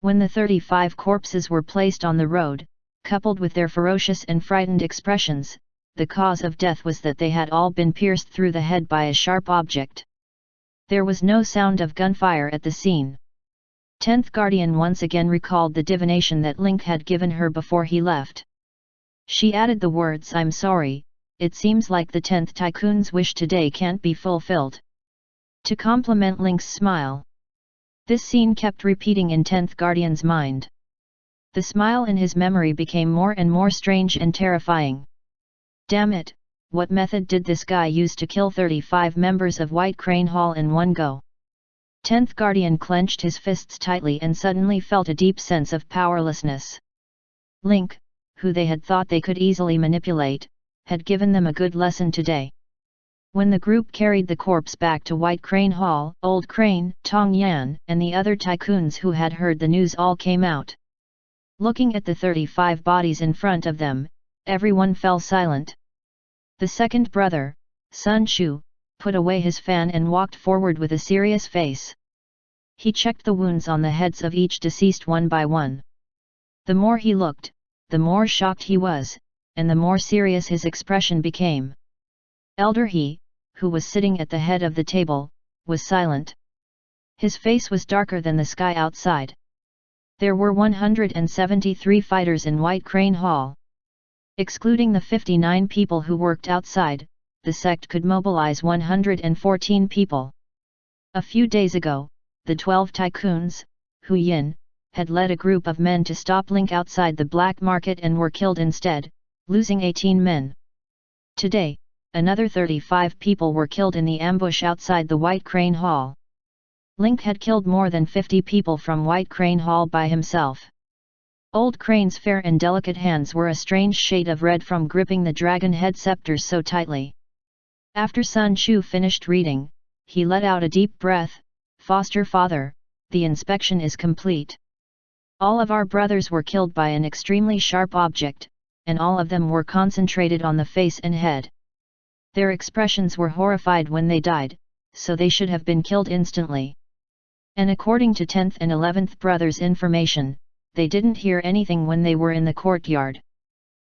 When the 35 corpses were placed on the road, coupled with their ferocious and frightened expressions, the cause of death was that they had all been pierced through the head by a sharp object. There was no sound of gunfire at the scene. 10th Guardian once again recalled the divination that Link had given her before he left. She added the words, "I'm sorry, it seems like the 10th Tycoon's wish today can't be fulfilled," to complement Link's smile. This scene kept repeating in 10th Guardian's mind. The smile in his memory became more and more strange and terrifying. Damn it, what method did this guy use to kill 35 members of White Crane Hall in one go? 10th Guardian clenched his fists tightly and suddenly felt a deep sense of powerlessness. Link, who they had thought they could easily manipulate, had given them a good lesson today. When the group carried the corpse back to White Crane Hall, Old Crane, Tong Yan, and the other tycoons who had heard the news all came out. Looking at the 35 bodies in front of them, everyone fell silent. The second brother, Sun Shu, put away his fan and walked forward with a serious face. He checked the wounds on the heads of each deceased one by one. The more he looked, the more shocked he was, and the more serious his expression became. Elder He, who was sitting at the head of the table, was silent. His face was darker than the sky outside. There were 173 fighters in White Crane Hall. Excluding the 59 people who worked outside, the sect could mobilize 114 people. A few days ago, the 12 tycoons, Hu Yin, had led a group of men to stop Link outside the black market and were killed instead, losing 18 men. Today, another 35 people were killed in the ambush outside the White Crane Hall. Link had killed more than 50 people from White Crane Hall by himself. Old Crane's fair and delicate hands were a strange shade of red from gripping the dragon head scepters so tightly. After Sun Shu finished reading, he let out a deep breath. "Foster father, the inspection is complete. All of our brothers were killed by an extremely sharp object, and all of them were concentrated on the face and head. Their expressions were horrified when they died, so they should have been killed instantly. And according to 10th and 11th brothers' information, they didn't hear anything when they were in the courtyard.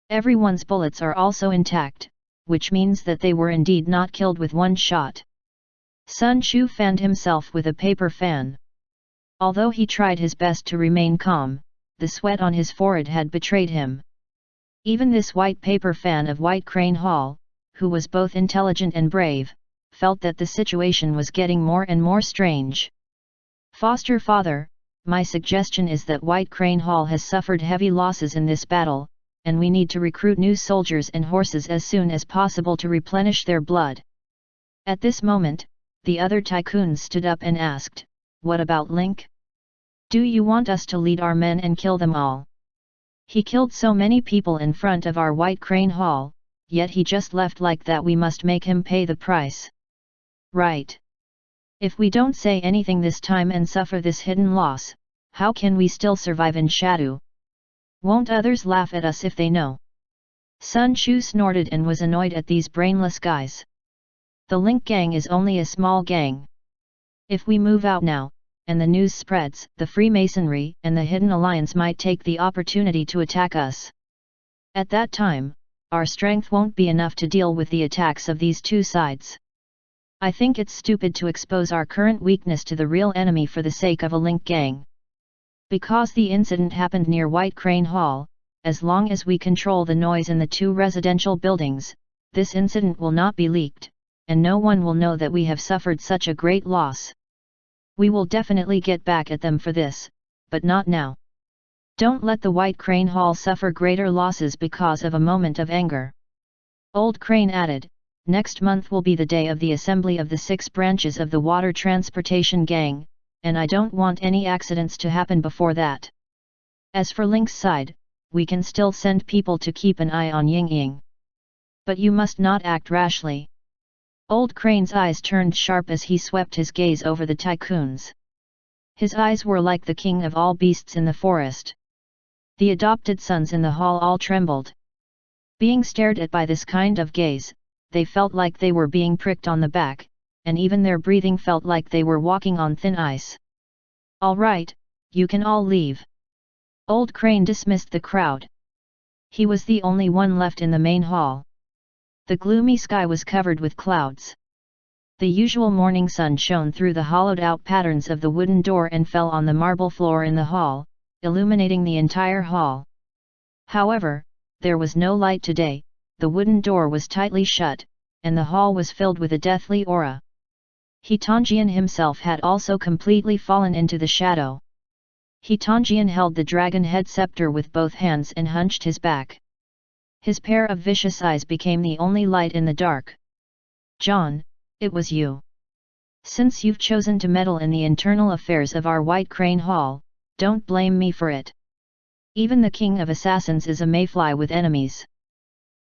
Everyone's bullets are also intact, which means that they were indeed not killed with one shot." Sun Shu fanned himself with a paper fan. Although he tried his best to remain calm, the sweat on his forehead had betrayed him. Even this white paper fan of White Crane Hall, who was both intelligent and brave, felt that the situation was getting more and more strange. "Foster father, my suggestion is that White Crane Hall has suffered heavy losses in this battle, and we need to recruit new soldiers and horses as soon as possible to replenish their blood." At this moment, the other tycoons stood up and asked, "What about Link? Do you want us to lead our men and kill them all? He killed so many people in front of our White Crane Hall, yet he just left like that. We must make him pay the price." "Right. If we don't say anything this time and suffer this hidden loss, how can we still survive in Shadu? Won't others laugh at us if they know?" Sun Shu snorted and was annoyed at these brainless guys. The Link gang is only a small gang. If we move out now, and the news spreads, the Freemasonry and the Hidden Alliance might take the opportunity to attack us. At that time, our strength won't be enough to deal with the attacks of these two sides. I think it's stupid to expose our current weakness to the real enemy for the sake of a Link gang. Because the incident happened near White Crane Hall, as long as we control the noise in the two residential buildings, this incident will not be leaked, and no one will know that we have suffered such a great loss. We will definitely get back at them for this, but not now. Don't let the White Crane Hall suffer greater losses because of a moment of anger." Old Crane added, "Next month will be the day of the assembly of the 6 branches of the water transportation gang, and I don't want any accidents to happen before that. As for Link's side, we can still send people to keep an eye on Ying Ying. But you must not act rashly. Old Crane's eyes turned sharp as he swept his gaze over the tycoons. His eyes were like the king of all beasts in the forest. The adopted sons in the hall all trembled. Being stared at by this kind of gaze, they felt like they were being pricked on the back, and even their breathing felt like they were walking on thin ice. "All right, you can all leave." Old Crane dismissed the crowd. He was the only one left in the main hall. The gloomy sky was covered with clouds. The usual morning sun shone through the hollowed-out patterns of the wooden door and fell on the marble floor in the hall, illuminating the entire hall. However, there was no light today, the wooden door was tightly shut, and the hall was filled with a deathly aura. He Tanjian himself had also completely fallen into the shadow. He Tanjian held the dragon head scepter with both hands and hunched his back. His pair of vicious eyes became the only light in the dark. "John, it was you. Since you've chosen to meddle in the internal affairs of our White Crane Hall, don't blame me for it. Even the king of assassins is a mayfly with enemies."